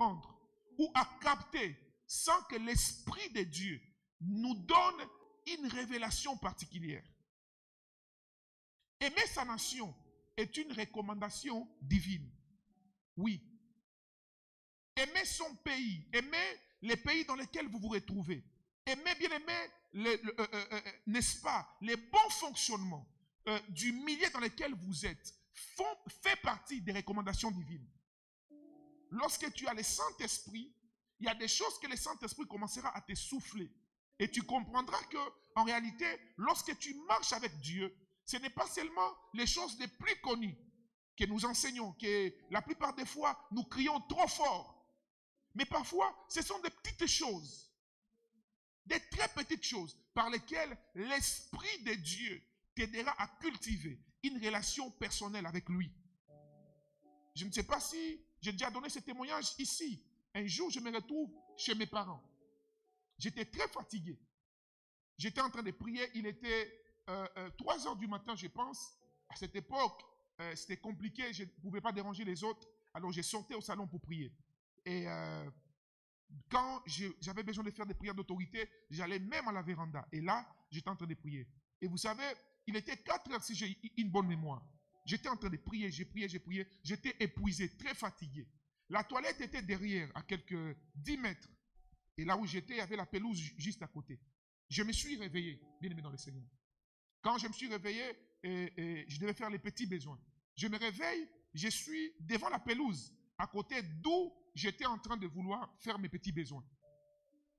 comprendre ou à capter sans que l'Esprit de Dieu nous donne une révélation particulière. Aimer sa nation est une recommandation divine. Oui. Aimer son pays, aimer les pays dans lesquels vous vous retrouvez, aimer, bien aimer, n'est-ce pas, les bons fonctionnements du milieu dans lequel vous êtes fait partie des recommandations divines. Lorsque tu as le Saint-Esprit, il y a des choses que le Saint-Esprit commencera à te souffler. Et tu comprendras que, en réalité, lorsque tu marches avec Dieu, ce n'est pas seulement les choses les plus connues que nous enseignons, que la plupart des fois, nous crions trop fort. Mais parfois, ce sont des petites choses, des très petites choses par lesquelles l'Esprit de Dieu t'aidera à cultiver une relation personnelle avec lui. Je ne sais pas si j'ai déjà donné ce témoignage ici. Un jour, je me retrouve chez mes parents. J'étais très fatigué. J'étais en train de prier. Il était 3 heures du matin, je pense. À cette époque, c'était compliqué. Je ne pouvais pas déranger les autres. Alors, j'ai sorti au salon pour prier. Et quand j'avais besoin de faire des prières d'autorité, j'allais même à la véranda. Et là, j'étais en train de prier. Et vous savez, il était 4 heures si j'ai une bonne mémoire. J'étais en train de prier, j'ai prié. J'étais épuisé, très fatigué. La toilette était derrière, à quelques 10 mètres. Et là où j'étais, il y avait la pelouse juste à côté. Je me suis réveillé, bien aimé dans le Seigneur. Quand je me suis réveillé, je devais faire les petits besoins. Je me réveille, je suis devant la pelouse, à côté d'où j'étais en train de vouloir faire mes petits besoins.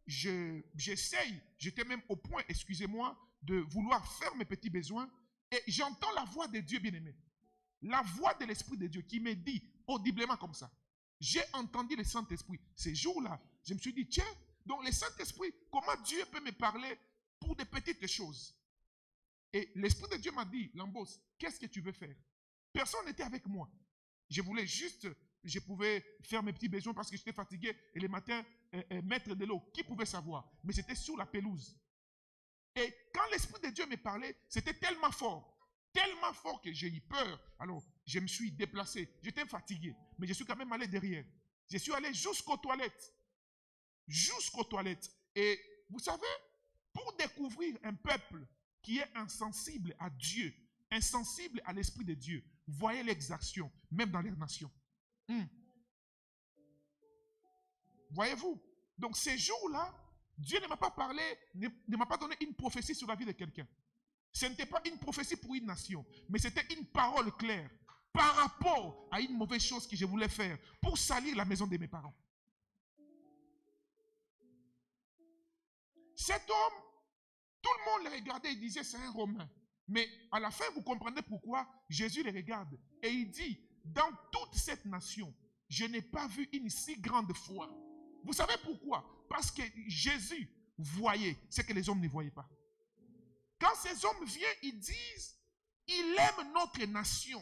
J'essaye, j'étais même au point, excusez-moi, de vouloir faire mes petits besoins. Et j'entends la voix de Dieu bien-aimé. La voix de l'Esprit de Dieu qui me dit audiblement comme ça. J'ai entendu le Saint-Esprit. Ces jours-là, je me suis dit, tiens, donc le Saint-Esprit, comment Dieu peut me parler pour des petites choses? Et l'Esprit de Dieu m'a dit, Lambos, qu'est-ce que tu veux faire? Personne n'était avec moi. Je voulais juste, je pouvais faire mes petits besoins parce que j'étais fatigué. Et le matin, mettre de l'eau, qui pouvait savoir? Mais c'était sur la pelouse. Et quand l'Esprit de Dieu me parlait, c'était tellement fort que j'ai eu peur. Alors, je me suis déplacé. J'étais fatigué, mais je suis quand même allé derrière. Je suis allé jusqu'aux toilettes. Jusqu'aux toilettes. Et vous savez, pour découvrir un peuple qui est insensible à Dieu, insensible à l'Esprit de Dieu, voyez l'exaction, même dans les nations. Voyez-vous? Donc, ces jours-là, Dieu ne m'a pas parlé, ne m'a pas donné une prophétie sur la vie de quelqu'un. Ce n'était pas une prophétie pour une nation, mais c'était une parole claire par rapport à une mauvaise chose que je voulais faire pour salir la maison de mes parents. Cet homme, tout le monde le regardait et disait c'est un Romain. Mais à la fin, vous comprenez pourquoi Jésus les regarde. Et il dit, dans toute cette nation, je n'ai pas vu une si grande foi. Vous savez pourquoi? Parce que Jésus voyait ce que les hommes ne voyaient pas. Quand ces hommes viennent, ils disent, il aime notre nation.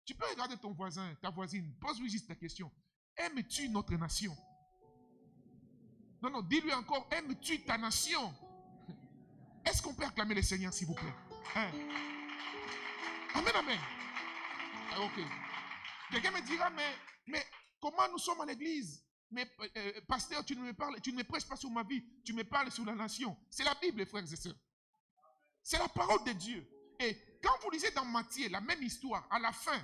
Tu peux regarder ton voisin, ta voisine, pose-lui juste la question. Aimes-tu notre nation? Non, dis-lui encore, aimes-tu ta nation? Est-ce qu'on peut acclamer le Seigneur, s'il vous plaît? Hein? Amen, amen. Ah, ok. Quelqu'un me dira, mais comment nous sommes à l'église? Mais pasteur, tu ne me parles, tu ne me prêches pas sur ma vie, tu me parles sur la nation. C'est la Bible, frères et sœurs. C'est la parole de Dieu. Et quand vous lisez dans Matthieu la même histoire, à la fin,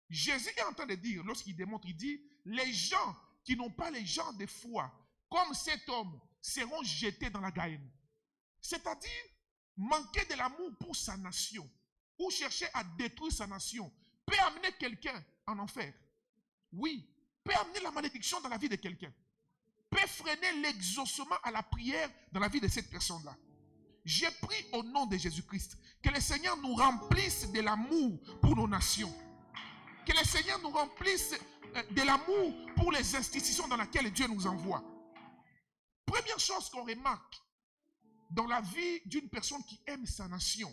Jésus est en train de dire, lorsqu'il démontre, il dit, les gens qui n'ont pas les gens de foi, comme cet homme, seront jetés dans la Gaïenne. C'est-à-dire, manquer de l'amour pour sa nation, ou chercher à détruire sa nation, peut amener quelqu'un en enfer. Oui, peut amener la malédiction dans la vie de quelqu'un. Peut freiner l'exaucement à la prière dans la vie de cette personne-là. J'ai pris au nom de Jésus-Christ que le Seigneur nous remplisse de l'amour pour nos nations. Que le Seigneur nous remplisse de l'amour pour les institutions dans lesquelles Dieu nous envoie. Première chose qu'on remarque dans la vie d'une personne qui aime sa nation,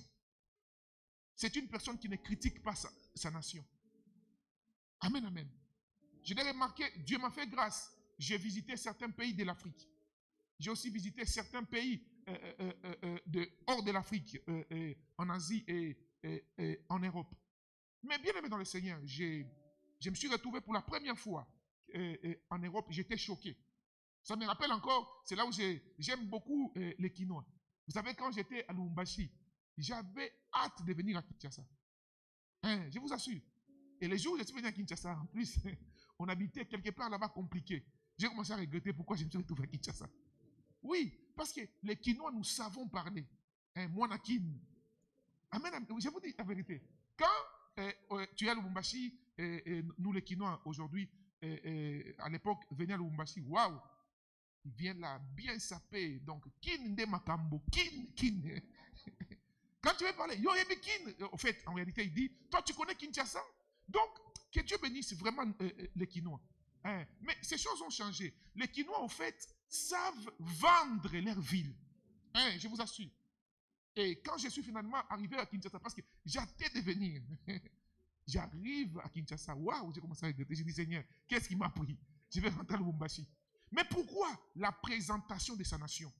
c'est une personne qui ne critique pas sa nation. Amen, amen. Je l'ai remarqué, Dieu m'a fait grâce. J'ai visité certains pays de l'Afrique. J'ai aussi visité certains pays hors de l'Afrique, en Asie et en Europe. Mais bien aimé dans le Seigneur, je me suis retrouvé pour la première fois Europe, j'étais choqué. Ça me rappelle encore, c'est là où j'aime beaucoup les Quinois. Vous savez, quand j'étais à Lubumbashi, j'avais hâte de venir à Kinshasa. Hein, je vous assure. Et les jours où je suis venu à Kinshasa, en plus, on habitait quelque part là-bas compliqué. J'ai commencé à regretter pourquoi je me suis retrouvé à Kinshasa. Oui, parce que les Quinois, nous savons parler. Hein, Moanakin. Amen, amen. Je vous dis la vérité. Quand tu es à Lubumbashi, nous les Quinois aujourd'hui, à l'époque, venaient à Lubumbashi, waouh, ils viennent là bien saper. Donc, kin de makambo, kin. Quand tu veux parler, yo yebi kin. En fait, en réalité, il dit, toi tu connais Kinshasa? Donc, que Dieu bénisse vraiment les Quinois. Hein? Mais ces choses ont changé. Les Quinois, en fait, savent vendre leur ville. Hein? Je vous assure. Et quand je suis finalement arrivé à Kinshasa, parce que j'attendais de venir, j'arrive à Kinshasa, waouh, j'ai commencé à regretter. J'ai dit, Seigneur, qu'est-ce qui m'a pris? Je vais rentrer à Lubumbashi. Mais pourquoi la présentation de sa nation?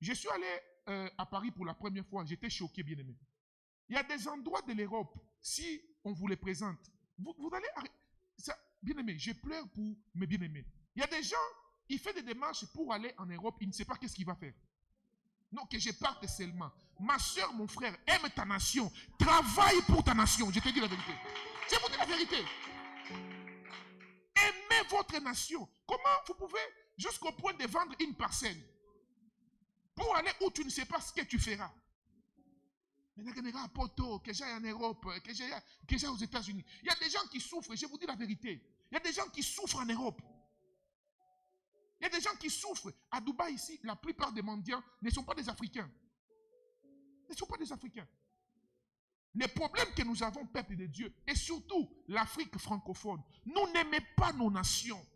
Je suis allé à Paris pour la première fois, j'étais choqué, bien aimé. Il y a des endroits de l'Europe, si on vous les présente, vous allez... Bien aimé, je pleure pour mes bien-aimés. Il y a des gens, ils font des démarches pour aller en Europe, ils ne savent pas qu'est-ce qu'il va faire. Non, que je parte seulement. Ma soeur, mon frère, aime ta nation. Travaille pour ta nation. Je te dis la vérité. Je vous dis la vérité. Aimez votre nation. Comment vous pouvez, jusqu'au point de vendre une parcelle, pour aller où tu ne sais pas ce que tu feras? Que j'aille en Europe, que j'aille aux États-Unis. Il y a des gens qui souffrent, je vous dis la vérité. Il y a des gens qui souffrent en Europe. Il y a des gens qui souffrent. À Dubaï, ici, la plupart des mendiants ne sont pas des Africains. Ne sont pas des Africains. Les problèmes que nous avons, peuple de Dieu, et surtout l'Afrique francophone, nous n'aimons pas nos nations.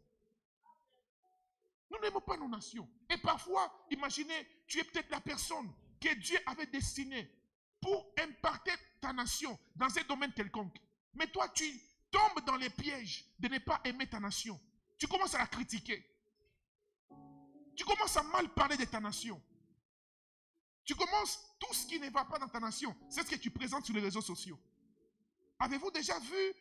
Nous n'aimons pas nos nations. Et parfois, imaginez, tu es peut-être la personne que Dieu avait destinée pour imparter ta nation dans un domaine quelconque. Mais toi, tu tombes dans les pièges de ne pas aimer ta nation. Tu commences à la critiquer. Tu commences à mal parler de ta nation. Tu commences, tout ce qui ne va pas dans ta nation, c'est ce que tu présentes sur les réseaux sociaux. Avez-vous déjà vu,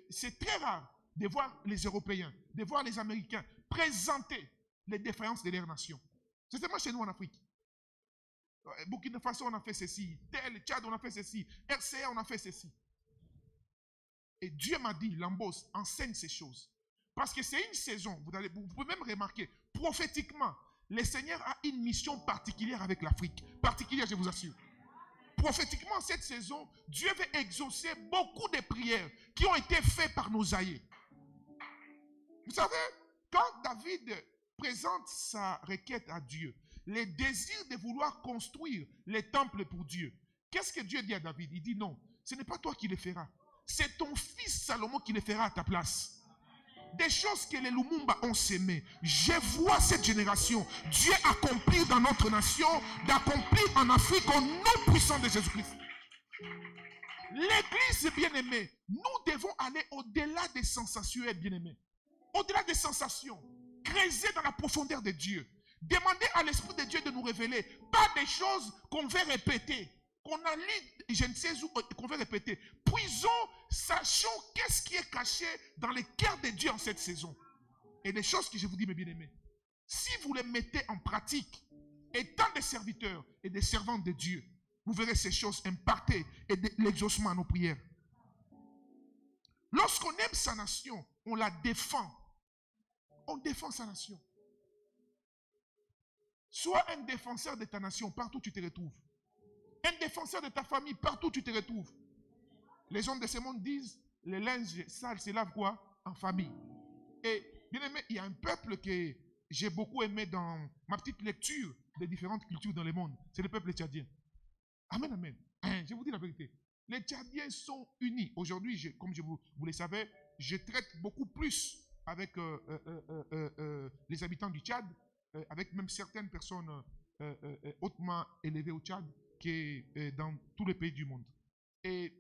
c'est très rare de voir les Européens, de voir les Américains présenter les défaillances de leur nation. C'est seulement chez nous en Afrique. Burkina Faso, on a fait ceci. Tel, Tchad, on a fait ceci. RCA, on a fait ceci. Et Dieu m'a dit, Lambos, enseigne ces choses. Parce que c'est une saison, vous pouvez même remarquer, prophétiquement, le Seigneur a une mission particulière avec l'Afrique. Particulière, je vous assure. Prophétiquement, cette saison, Dieu veut exaucer beaucoup de prières qui ont été faites par nos aïeux. Vous savez, quand David présente sa requête à Dieu, le désir de vouloir construire les temples pour Dieu, qu'est-ce que Dieu dit à David? Il dit non, ce n'est pas toi qui le feras. C'est ton fils Salomon qui le fera à ta place. Des choses que les Lumumba ont sémées. Je vois cette génération, Dieu accomplir dans notre nation, d'accomplir en Afrique au nom puissant de Jésus-Christ. L'église bien-aimée, nous devons aller au-delà des sensationnels bien-aimés. Au-delà des sensations. Creuser dans la profondeur de Dieu. Demander à l'Esprit de Dieu de nous révéler. Pas des choses qu'on veut répéter. Qu'on a lu, je ne sais où, qu'on veut répéter. Puisons, sachons qu'est-ce qui est caché dans les cœurs de Dieu en cette saison. Et les choses que je vous dis, mes bien-aimés, si vous les mettez en pratique, étant des serviteurs et des servantes de Dieu, vous verrez ces choses impartées et l'exaucement à nos prières. Lorsqu'on aime sa nation, on la défend. On défend sa nation. Sois un défenseur de ta nation partout où tu te retrouves. Un défenseur de ta famille partout où tu te retrouves. Les gens de ce monde disent, les linges sales se lavent quoi? En famille. Et bien aimé, il y a un peuple que j'ai beaucoup aimé dans ma petite lecture des différentes cultures dans le monde. C'est le peuple tchadien. Amen, amen. Je vous dis la vérité. Les Tchadiens sont unis. Aujourd'hui, comme vous le savez, je traite beaucoup plus avec les habitants du Tchad, avec même certaines personnes hautement élevées au Tchad, qui est dans tous les pays du monde. Et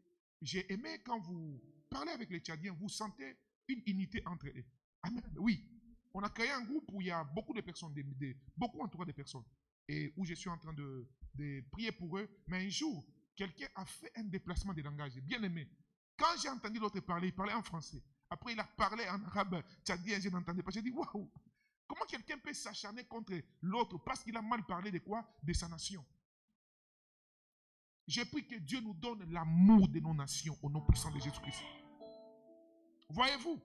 j'ai aimé quand vous parlez avec les Tchadiens, vous sentez une unité entre eux. Amen. Oui, on a créé un groupe où il y a beaucoup de personnes, beaucoup entouré de personnes, et où je suis en train de prier pour eux. Mais un jour, quelqu'un a fait un déplacement de langage, bien aimé. Quand j'ai entendu l'autre parler, il parlait en français. Après, il a parlé en arabe tchadien, je n'entendais pas. J'ai dit, waouh, comment quelqu'un peut s'acharner contre l'autre parce qu'il a mal parlé de quoi? De sa nation. J'ai pris que Dieu nous donne l'amour de nos nations au nom puissant de Jésus-Christ. Voyez-vous,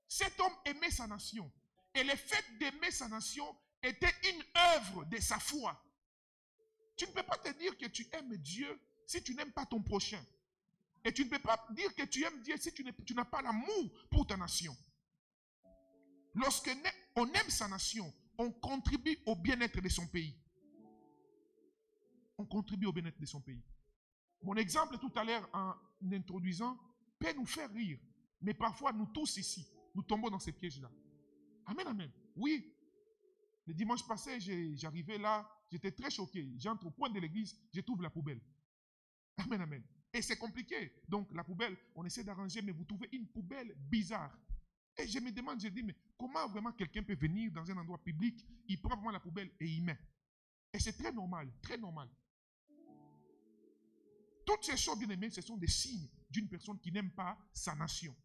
cet homme aimait sa nation. Et le fait d'aimer sa nation était une œuvre de sa foi. Tu ne peux pas te dire que tu aimes Dieu si tu n'aimes pas ton prochain. Et tu ne peux pas dire que tu aimes Dieu si tu n'as pas l'amour pour ta nation. Lorsqu'on aime sa nation, on contribue au bien-être de son pays. On contribue au bien-être de son pays. Mon exemple tout à l'heure en introduisant peut nous faire rire. Mais parfois, nous tous ici, nous tombons dans ces pièges-là. Amen, amen. Oui. Le dimanche passé, j'arrivais là, j'étais très choqué. J'entre au coin de l'église, je trouve la poubelle. Amen, amen. Et c'est compliqué. Donc, la poubelle, on essaie d'arranger, mais vous trouvez une poubelle bizarre. Et je me demande, je dis, mais comment vraiment quelqu'un peut venir dans un endroit public, il prend vraiment la poubelle et il met. Et c'est très normal, très normal. Toutes ces choses, bien aimées, ce sont des signes d'une personne qui n'aime pas sa nation.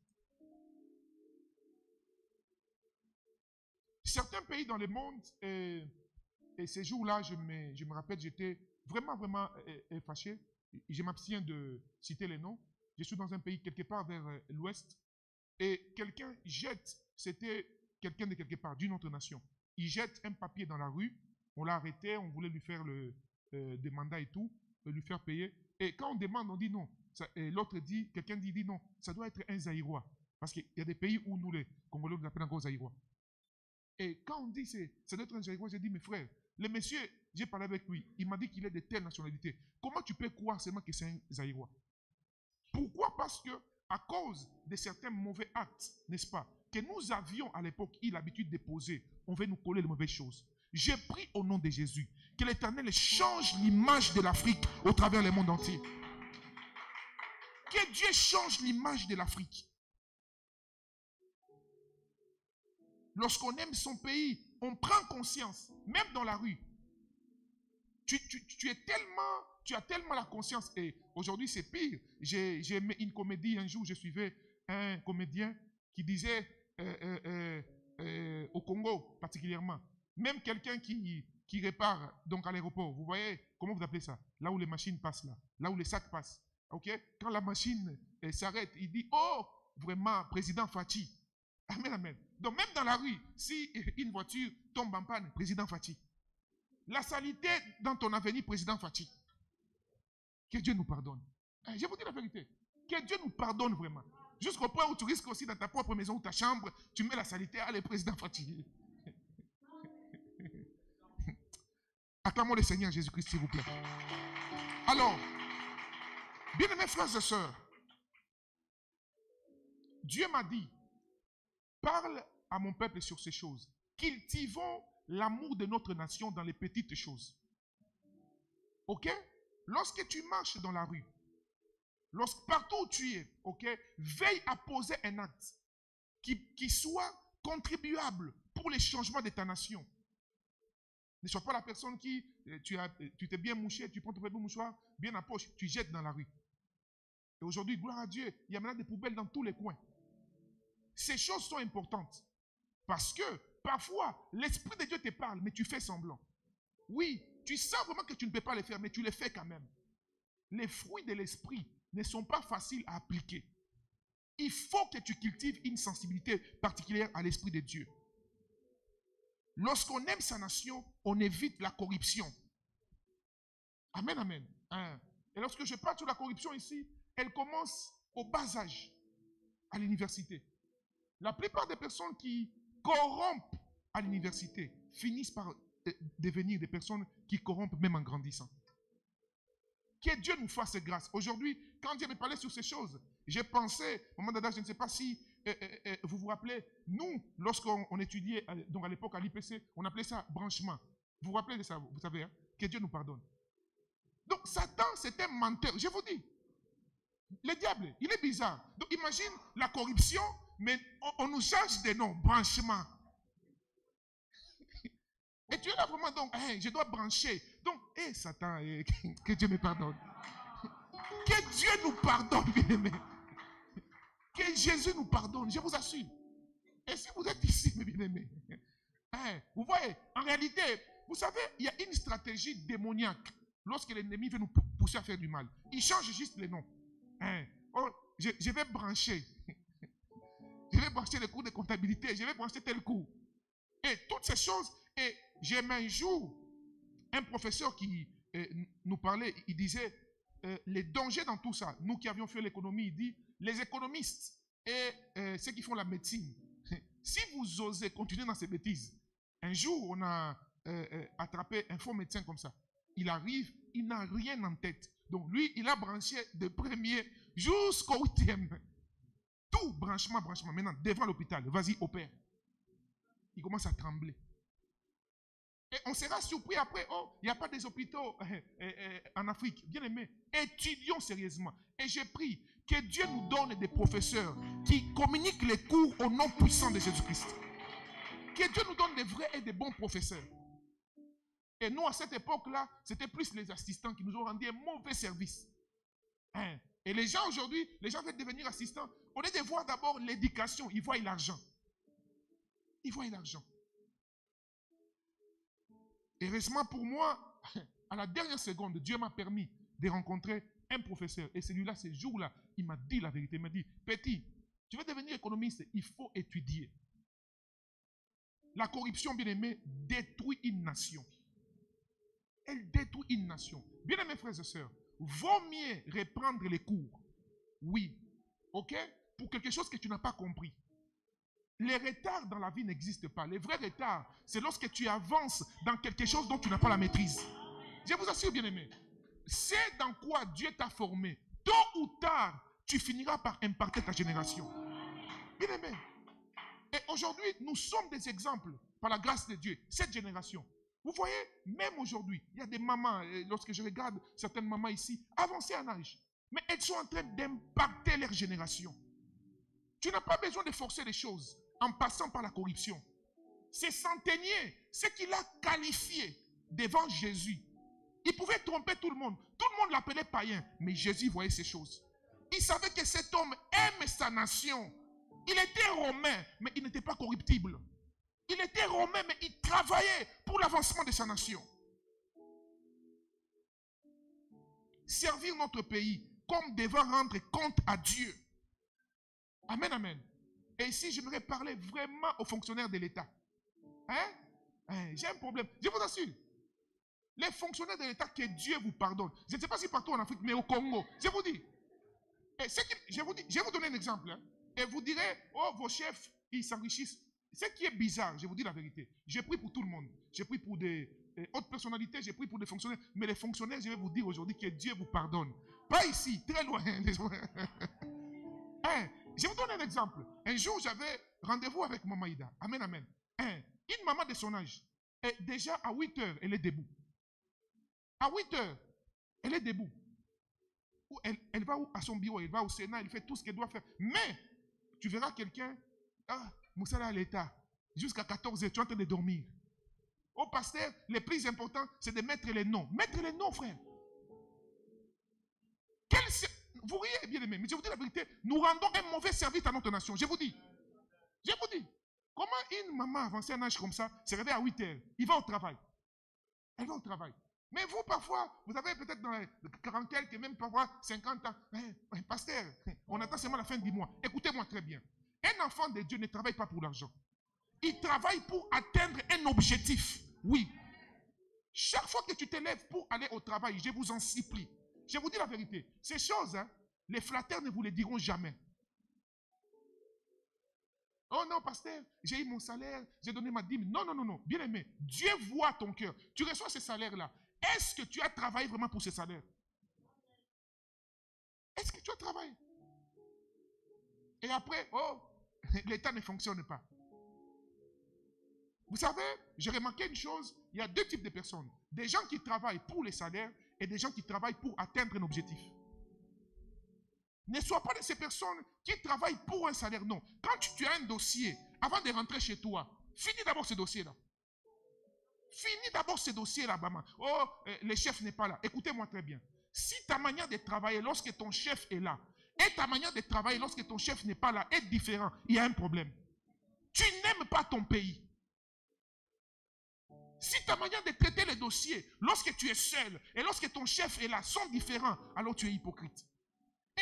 Certains pays dans le monde, et ces jours-là, je me rappelle, j'étais vraiment, vraiment fâché. Je m'abstiens de citer les noms. Je suis dans un pays quelque part vers l'ouest, et quelqu'un jette, c'était quelqu'un de quelque part, d'une autre nation. Il jette un papier dans la rue, on l'a arrêté, on voulait lui faire des mandats et tout, lui faire payer. Et quand on demande, on dit non. L'autre dit, quelqu'un dit non, ça doit être un Zaïrois. Parce qu'il y a des pays où nous, les Congolais, nous appelons encore Zaïrois. Et quand on dit ça doit être un Zaïrois, j'ai dit, mes frères, le monsieur, j'ai parlé avec lui, il m'a dit qu'il est de telle nationalité. Comment tu peux croire seulement que c'est un Zaïrois? Pourquoi? Parce que, à cause de certains mauvais actes, n'est-ce pas, que nous avions à l'époque eu l'habitude de poser, on veut nous coller les mauvaises choses. J'ai pris au nom de Jésus que l'Éternel change l'image de l'Afrique au travers le monde entier. Que Dieu change l'image de l'Afrique. Lorsqu'on aime son pays, on prend conscience, même dans la rue. Tu as tellement la conscience. Et aujourd'hui, c'est pire. J'ai aimé une comédie un jour, je suivais un comédien qui disait au Congo particulièrement, même quelqu'un qui répare donc à l'aéroport, vous voyez, comment vous appelez ça? Là où les machines passent, là où les sacs passent. Okay? Quand la machine s'arrête, il dit, oh, vraiment, président Fachi. Amen, amen. Donc même dans la rue, si une voiture tombe en panne, président Fachi. La saleté dans ton avenir, président Fachi. Que Dieu nous pardonne. Je vous dis la vérité. Que Dieu nous pardonne vraiment. Jusqu'au point où tu risques aussi dans ta propre maison ou ta chambre, tu mets la saleté, allez, président Fachi. Acclamons le Seigneur Jésus-Christ, s'il vous plaît. Alors, bien-aimés frères et sœurs, Dieu m'a dit, parle à mon peuple sur ces choses. Cultivons l'amour de notre nation dans les petites choses. Ok? Lorsque tu marches dans la rue, partout où tu es, ok, veille à poser un acte qui soit contribuable pour les changements de ta nation. Ne sois pas la personne qui, tu t'es bien mouché, tu prends ton petit mouchoir, bien à poche, tu jettes dans la rue. Et aujourd'hui, gloire à Dieu, il y a maintenant des poubelles dans tous les coins. Ces choses sont importantes. Parce que, parfois, l'Esprit de Dieu te parle, mais tu fais semblant. Oui, tu sens vraiment que tu ne peux pas les faire, mais tu les fais quand même. Les fruits de l'Esprit ne sont pas faciles à appliquer. Il faut que tu cultives une sensibilité particulière à l'Esprit de Dieu. Lorsqu'on aime sa nation, on évite la corruption. Amen, amen. Et lorsque je parle sur la corruption ici, elle commence au bas âge, à l'université. La plupart des personnes qui corrompent à l'université finissent par devenir des personnes qui corrompent même en grandissant. Que Dieu nous fasse grâce. Aujourd'hui, quand Dieu me parlait sur ces choses, j'ai pensé, au moment d'âge, je ne sais pas si vous vous rappelez, nous, lorsqu'on étudiait donc à l'époque à l'IPC, on appelait ça branchement. Vous vous rappelez de ça, vous savez, hein? Que Dieu nous pardonne. Donc Satan, c'est un menteur. Je vous dis, le diable, il est bizarre. Donc imagine la corruption, mais on nous change de nom, branchement. Et tu es là vraiment, donc, hey, je dois brancher. Donc, Satan, que Dieu me pardonne. Que Dieu nous pardonne, bien aimé. Que Jésus nous pardonne, je vous assure. Et si vous êtes ici, mes bien-aimés, hein, vous voyez, en réalité, vous savez, il y a une stratégie démoniaque lorsque l'ennemi veut nous pousser à faire du mal. Il change juste les noms. Hein. Oh, je vais brancher. Je vais brancher les cours de comptabilité. Je vais brancher tel cours. Et toutes ces choses. Et j'ai même un jour un professeur qui nous parlait. Il disait les dangers dans tout ça. Nous qui avions fait l'économie, il dit les économistes et ceux qui font la médecine. Si vous osez continuer dans ces bêtises, un jour on a attrapé un faux médecin comme ça. Il arrive, il n'a rien en tête. Donc lui, il a branché de premier jusqu'au 8e. Tout branchement. Maintenant, devant l'hôpital, vas-y, opère. Il commence à trembler. Et on sera surpris après, oh, il n'y a pas des hôpitaux en Afrique. Bien aimé, étudions sérieusement. Et j'ai pris que Dieu nous donne des professeurs qui communiquent les cours au nom puissant de Jésus-Christ. Que Dieu nous donne des vrais et des bons professeurs. Et nous, à cette époque-là, c'était plus les assistants qui nous ont rendu un mauvais service. Hein? Et les gens aujourd'hui, les gens veulent devenir assistants. Au lieu de voir d'abord l'éducation, ils voient l'argent. Ils voient l'argent. Heureusement pour moi, à la dernière seconde, Dieu m'a permis de rencontrer un professeur. Et celui-là, ce jour-là, il m'a dit la vérité. Il m'a dit, petit, tu veux devenir économiste, il faut étudier. La corruption, bien aimé, détruit une nation. Elle détruit une nation. Bien aimés frères et sœurs, vaut mieux reprendre les cours. Oui. Ok? Pour quelque chose que tu n'as pas compris. Les retards dans la vie n'existent pas. Les vrais retards, c'est lorsque tu avances dans quelque chose dont tu n'as pas la maîtrise. Je vous assure, bien aimé, c'est dans quoi Dieu t'a formé. Tôt ou tard, tu finiras par imparter ta génération. Bien aimé. Et aujourd'hui, nous sommes des exemples, par la grâce de Dieu, cette génération. Vous voyez, même aujourd'hui, il y a des mamans, lorsque je regarde certaines mamans ici, avancées en âge, mais elles sont en train d'impacter leur génération. Tu n'as pas besoin de forcer les choses en passant par la corruption. Ces centeniers, ce qu'il a qualifié devant Jésus, il pouvait tromper tout le monde. Tout le monde l'appelait païen, mais Jésus voyait ces choses. Il savait que cet homme aime sa nation. Il était romain, mais il n'était pas corruptible. Il était romain, mais il travaillait pour l'avancement de sa nation. Servir notre pays comme devant rendre compte à Dieu. Amen, amen. Et ici, j'aimerais parler vraiment aux fonctionnaires de l'État. J'ai un problème. Je vous assure. Les fonctionnaires de l'État, que Dieu vous pardonne. Je ne sais pas si partout en Afrique, mais au Congo. Je vous dis. Je vais vous donner un exemple. Et vous direz, oh, vos chefs, ils s'enrichissent. Ce qui est bizarre, je vous dis la vérité. J'ai pris pour tout le monde. J'ai pris pour des hautes personnalités, j'ai pris pour des fonctionnaires. Mais les fonctionnaires, je vais vous dire aujourd'hui que Dieu vous pardonne. Pas ici, très loin. Je vous donne un exemple. Un jour, j'avais rendez-vous avec Maman Ida. Amen, amen. Une maman de son âge. Et déjà à 8 heures, elle est debout. À 8 heures, elle est debout. Elle va à son bureau, elle va au Sénat, elle fait tout ce qu'elle doit faire. Mais, tu verras quelqu'un, Moussala à l'État, jusqu'à 14 heures, tu es en train de dormir. Au pasteur, le plus important, c'est de mettre les noms. Mettre les noms, frère. Vous riez, bien aimé, mais je vous dis la vérité, nous rendons un mauvais service à notre nation. Je vous dis. Comment une maman avancée en âge comme ça se réveille à 8 heures, il va au travail. Elle va au travail. Mais vous, parfois, vous avez peut-être dans les 40 quelques, même parfois 50 ans. Pasteur, on attend seulement la fin du mois. Écoutez-moi très bien. Un enfant de Dieu ne travaille pas pour l'argent. Il travaille pour atteindre un objectif. Oui. Chaque fois que tu te lèves pour aller au travail, je vous en supplie. Je vous dis la vérité. Ces choses, les flatteurs ne vous les diront jamais. Oh non, pasteur, j'ai eu mon salaire, j'ai donné ma dîme. Non, non, non, non. Bien aimé, Dieu voit ton cœur. Tu reçois ce salaire-là. Est-ce que tu as travaillé vraiment pour ce salaire? Est-ce que tu as travaillé? Et après, oh, l'État ne fonctionne pas. Vous savez, j'ai remarqué une chose, il y a deux types de personnes. Des gens qui travaillent pour les salaires et des gens qui travaillent pour atteindre un objectif. Ne sois pas de ces personnes qui travaillent pour un salaire, non. Quand tu as un dossier, avant de rentrer chez toi, finis d'abord ce dossier-là. Finis d'abord ce dossier-là, maman. Oh, le chef n'est pas là. Écoutez-moi très bien. Si ta manière de travailler, lorsque ton chef est là, et ta manière de travailler lorsque ton chef n'est pas là est différente, il y a un problème. Tu n'aimes pas ton pays. Si ta manière de traiter les dossiers, lorsque tu es seul et lorsque ton chef est là, sont différents, alors tu es hypocrite.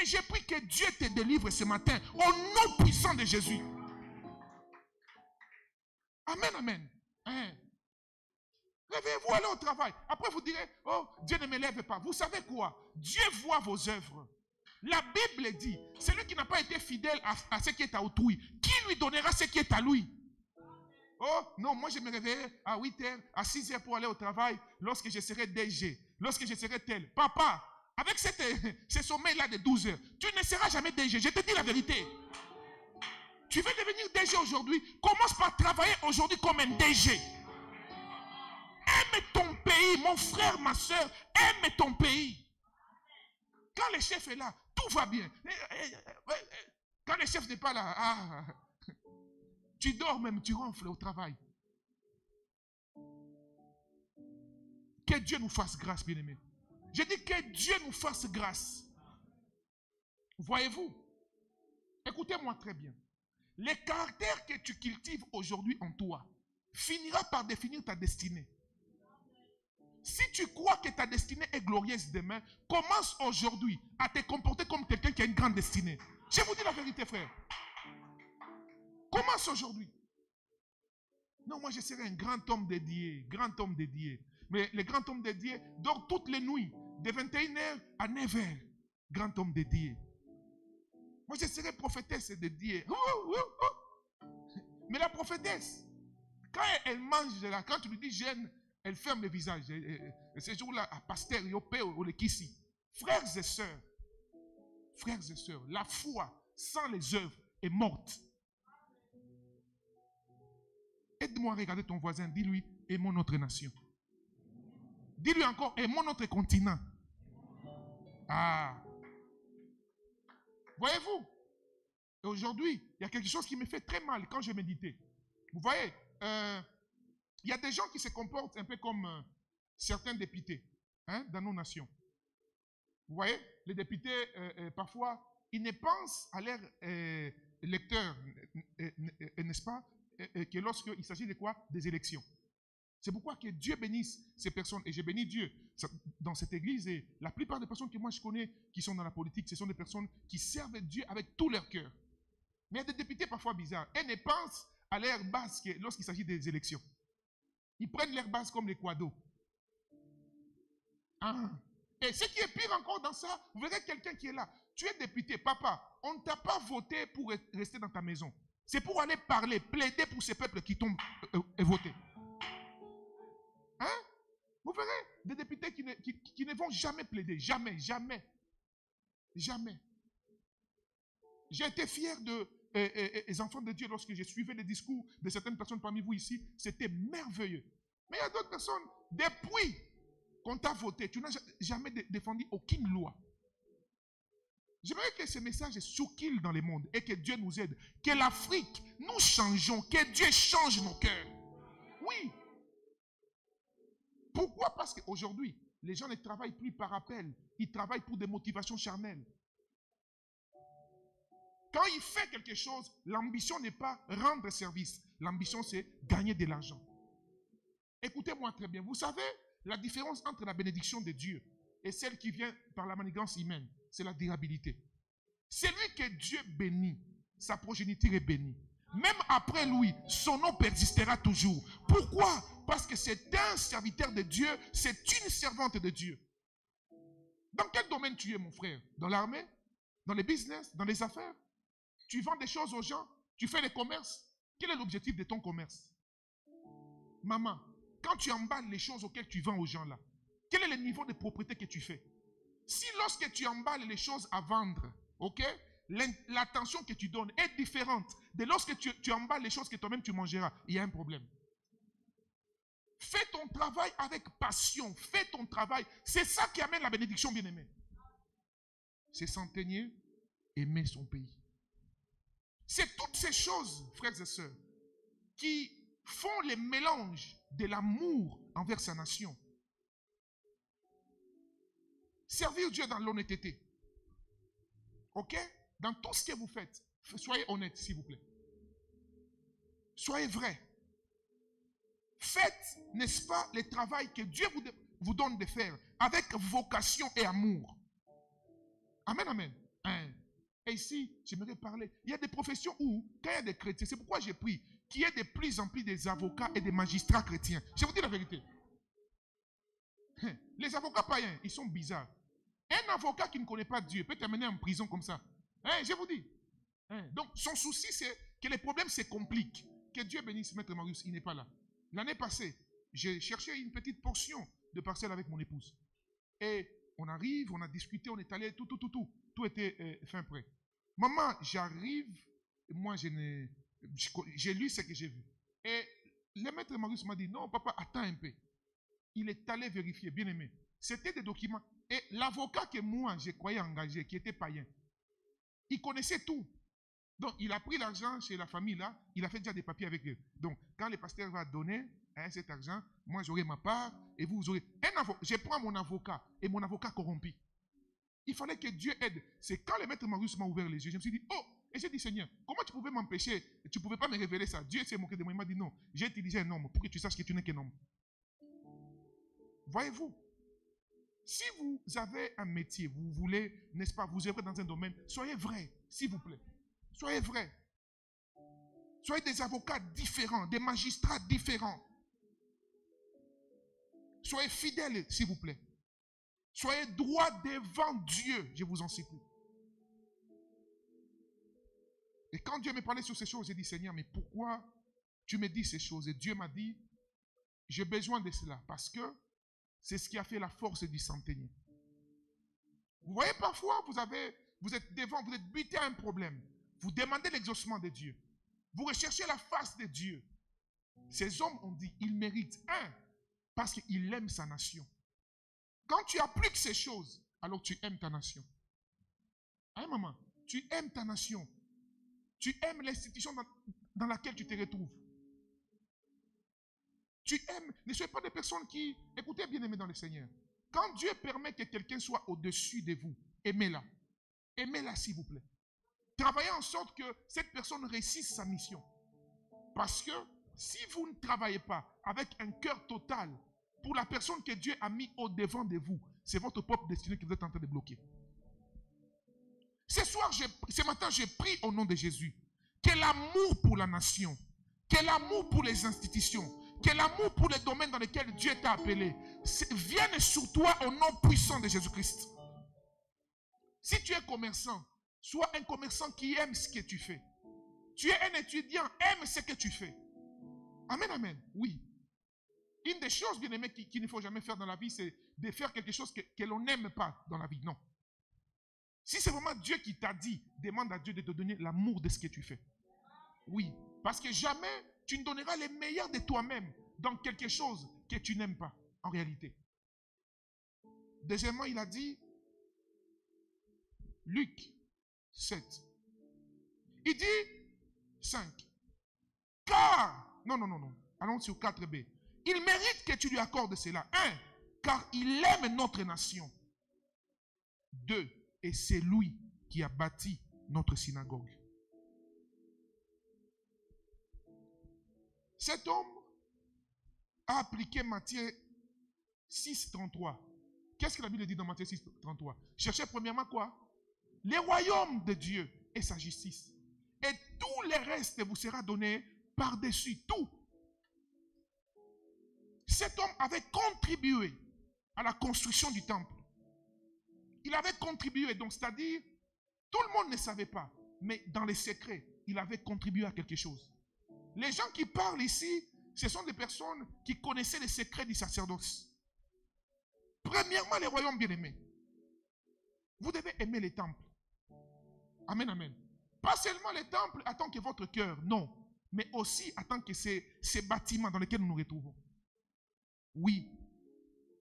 Et j'ai pris que Dieu te délivre ce matin au nom puissant de Jésus. Amen, amen. Hein? Réveillez-vous, allez au travail. Après, vous direz, oh, Dieu ne me lève pas. Vous savez quoi? Dieu voit vos œuvres. La Bible dit, celui qui n'a pas été fidèle à ce qui est à autrui, qui lui donnera ce qui est à lui? Oh, non, moi je me réveillerai à 8h, à 6h pour aller au travail lorsque je serai DG, lorsque je serai tel. Papa, avec ce sommeil-là de 12h, tu ne seras jamais DG. Je te dis la vérité. Tu veux devenir DG aujourd'hui, commence par travailler aujourd'hui comme un DG. Aime ton pays, mon frère, ma soeur, aime ton pays. Quand le chef est là, tout va bien. Quand le chef n'est pas là, tu dors même, tu ronfles au travail. Que Dieu nous fasse grâce, bien-aimés. Je dis que Dieu nous fasse grâce. Voyez-vous, écoutez-moi très bien. Le caractère que tu cultives aujourd'hui en toi finira par définir ta destinée. Si tu crois que ta destinée est glorieuse demain, commence aujourd'hui à te comporter comme quelqu'un qui a une grande destinée. Je vous dis la vérité, frère. Commence aujourd'hui. Non, moi je serai un grand homme dédié, grand homme dédié. Mais le grand homme dédié dort toutes les nuits, de 21h à 9h. Grand homme dédié. Moi je serai prophétesse dédiée. Mais la prophétesse, quand elle mange de là, quand tu lui dis jeûne, elle ferme le visage. Et ces jours-là, à pasteur, yopé ou le kissi. Frères et sœurs, la foi sans les œuvres est morte. Aide-moi à regarder ton voisin, dis-lui, aimons notre nation. Dis-lui encore, aimons notre continent. Ah. Voyez-vous? Et aujourd'hui, il y a quelque chose qui me fait très mal quand je méditais. Vous voyez, il y a des gens qui se comportent un peu comme certains députés dans nos nations. Vous voyez, les députés, parfois, ils ne pensent à leurs électeurs, n'est-ce pas, que lorsqu'il s'agit de quoi? Des élections. C'est pourquoi que Dieu bénisse ces personnes. Et j'ai béni Dieu dans cette église. Et la plupart des personnes que moi je connais qui sont dans la politique, ce sont des personnes qui servent Dieu avec tout leur cœur. Mais il y a des députés parfois bizarres. Ils ne pensent à leur base lorsqu'il s'agit des élections. Ils prennent leur base comme les quados. Ah. Et ce qui est pire encore dans ça, vous verrez quelqu'un qui est là. Tu es député, papa, on ne t'a pas voté pour rester dans ta maison. C'est pour aller parler, plaider pour ces peuples qui t'ont voté. Hein? Vous verrez des députés qui ne vont jamais plaider. Jamais, jamais. Jamais. J'ai été fier des enfants de Dieu lorsque j'ai suivi les discours de certaines personnes parmi vous ici. C'était merveilleux. Mais il y a d'autres personnes, depuis qu'on t'a voté, tu n'as jamais défendu aucune loi. J'aimerais que ce message circule dans le monde et que Dieu nous aide. Que l'Afrique, nous changeons, que Dieu change nos cœurs. Oui. Pourquoi? Parce qu'aujourd'hui, les gens ne travaillent plus par appel. Ils travaillent pour des motivations charnelles. Quand il fait quelque chose, l'ambition n'est pas rendre service. L'ambition, c'est gagner de l'argent. Écoutez-moi très bien. Vous savez, la différence entre la bénédiction de Dieu et celle qui vient par la manigance humaine, c'est la durabilité. Celui que Dieu bénit, sa progéniture est bénie. Même après lui, son nom persistera toujours. Pourquoi? Parce que c'est un serviteur de Dieu, c'est une servante de Dieu. Dans quel domaine tu es, mon frère? Dans l'armée? Dans les business? Dans les affaires? Tu vends des choses aux gens? Tu fais des commerces? Quel est l'objectif de ton commerce? Maman, quand tu emballes les choses auxquelles tu vends aux gens là, quel est le niveau de propriété que tu fais? Si lorsque tu emballes les choses à vendre, ok, l'attention que tu donnes est différente de lorsque tu emballes les choses que toi-même tu mangeras, il y a un problème. Fais ton travail avec passion, fais ton travail. C'est ça qui amène la bénédiction, bien-aimé. C'est s'enteigner, aimer son pays. C'est toutes ces choses, frères et sœurs, qui font le mélange de l'amour envers sa nation. Servir Dieu dans l'honnêteté. Ok? Dans tout ce que vous faites, soyez honnête, s'il vous plaît. Soyez vrai. Faites, n'est-ce pas, le travail que Dieu vous donne de faire avec vocation et amour. Amen, amen. Hein. Et ici, j'aimerais parler. Il y a des professions où, quand il y a des chrétiens, c'est pourquoi j'ai pris qu'il y ait de plus en plus des avocats et des magistrats chrétiens. Je vous dis la vérité. Hein. Les avocats païens, ils sont bizarres. Un avocat qui ne connaît pas Dieu peut t'amener en prison comme ça. Hein, je vous dis. Hein. Donc, son souci, c'est que les problèmes se compliquent. Que Dieu bénisse Maître Marius, il n'est pas là. L'année passée, j'ai cherché une petite portion de parcelle avec mon épouse. Et on arrive, on a discuté, on est allé, tout. Tout était fin prêt. Maman, j'arrive, moi j'ai lu ce que j'ai vu. Et le Maître Marius m'a dit, non papa, attends un peu. Il est allé vérifier, bien aimé. C'était des documents. Et l'avocat que moi, je croyais engagé, qui était païen, il connaissait tout. Donc, il a pris l'argent chez la famille là, il a fait déjà des papiers avec eux. Donc, quand le pasteur va donner cet argent, moi j'aurai ma part et vous aurez un avocat. Je prends mon avocat et mon avocat corrompu. Il fallait que Dieu aide. C'est quand le Maître Marius m'a ouvert les yeux, je me suis dit, oh, et j'ai dit, Seigneur, comment tu pouvais m'empêcher? Tu ne pouvais pas me révéler ça. Dieu s'est moqué de moi, il m'a dit non. J'ai utilisé un homme pour que tu saches que tu n'es qu'un homme. Voyez-vous, si vous avez un métier, vous voulez, n'est-ce pas, vous œuvrez dans un domaine, soyez vrai, s'il vous plaît. Soyez vrai. Soyez des avocats différents, des magistrats différents. Soyez fidèles, s'il vous plaît. Soyez droits devant Dieu, je vous en supplie. Et quand Dieu me parlait sur ces choses, j'ai dit, Seigneur, mais pourquoi tu me dis ces choses? Et Dieu m'a dit, j'ai besoin de cela, parce que c'est ce qui a fait la force du centenier. Vous voyez, parfois, vous êtes devant, vous êtes buté à un problème. Vous demandez l'exaucement de Dieu. Vous recherchez la face de Dieu. Ces hommes ont dit, ils méritent, parce qu'il aime sa nation. Quand tu appliques ces choses, alors tu aimes ta nation. Hein, maman? Tu aimes ta nation. Tu aimes l'institution dans laquelle tu te retrouves. Tu aimes, ne soyez pas des personnes qui, écoutez bien aimés dans le Seigneur. Quand Dieu permet que quelqu'un soit au-dessus de vous, aimez-la. Aimez-la s'il vous plaît. Travaillez en sorte que cette personne réussisse sa mission. Parce que si vous ne travaillez pas avec un cœur total pour la personne que Dieu a mis au-devant de vous, c'est votre propre destinée que vous êtes en train de bloquer. Ce matin, j'ai prié au nom de Jésus que l'amour pour la nation, que l'amour pour les institutions, que l'amour pour les domaines dans lesquels Dieu t'a appelé vienne sur toi au nom puissant de Jésus-Christ. Si tu es commerçant, sois un commerçant qui aime ce que tu fais. Tu es un étudiant, aime ce que tu fais. Amen, amen. Oui. Une des choses, bien aimées, qu'il ne faut jamais faire dans la vie, c'est de faire quelque chose que l'on n'aime pas dans la vie. Non. Si c'est vraiment Dieu qui t'a dit, demande à Dieu de te donner l'amour de ce que tu fais. Oui. Parce que jamais tu ne donneras le meilleur de toi-même dans quelque chose que tu n'aimes pas, en réalité. Deuxièmement, il a dit, Luc 7. Il dit 5. Car, non. Allons sur 4b. Il mérite que tu lui accordes cela. 1. Car il aime notre nation. 2. Et c'est lui qui a bâti notre synagogue. Cet homme a appliqué Matthieu 6,33. Qu'est-ce que la Bible dit dans Matthieu 6,33? Cherchez premièrement quoi? Les royaumes de Dieu et sa justice. Et tout le reste vous sera donné par-dessus tout. Cet homme avait contribué à la construction du temple. Il avait contribué, donc c'est-à-dire, tout le monde ne savait pas, mais dans les secrets, il avait contribué à quelque chose. Les gens qui parlent ici, ce sont des personnes qui connaissaient les secrets du sacerdoce. Premièrement, les royaumes bien-aimés. Vous devez aimer les temples. Amen, amen. Pas seulement les temples en tant que votre cœur, non, mais aussi en tant que ces bâtiments dans lesquels nous nous retrouvons. Oui.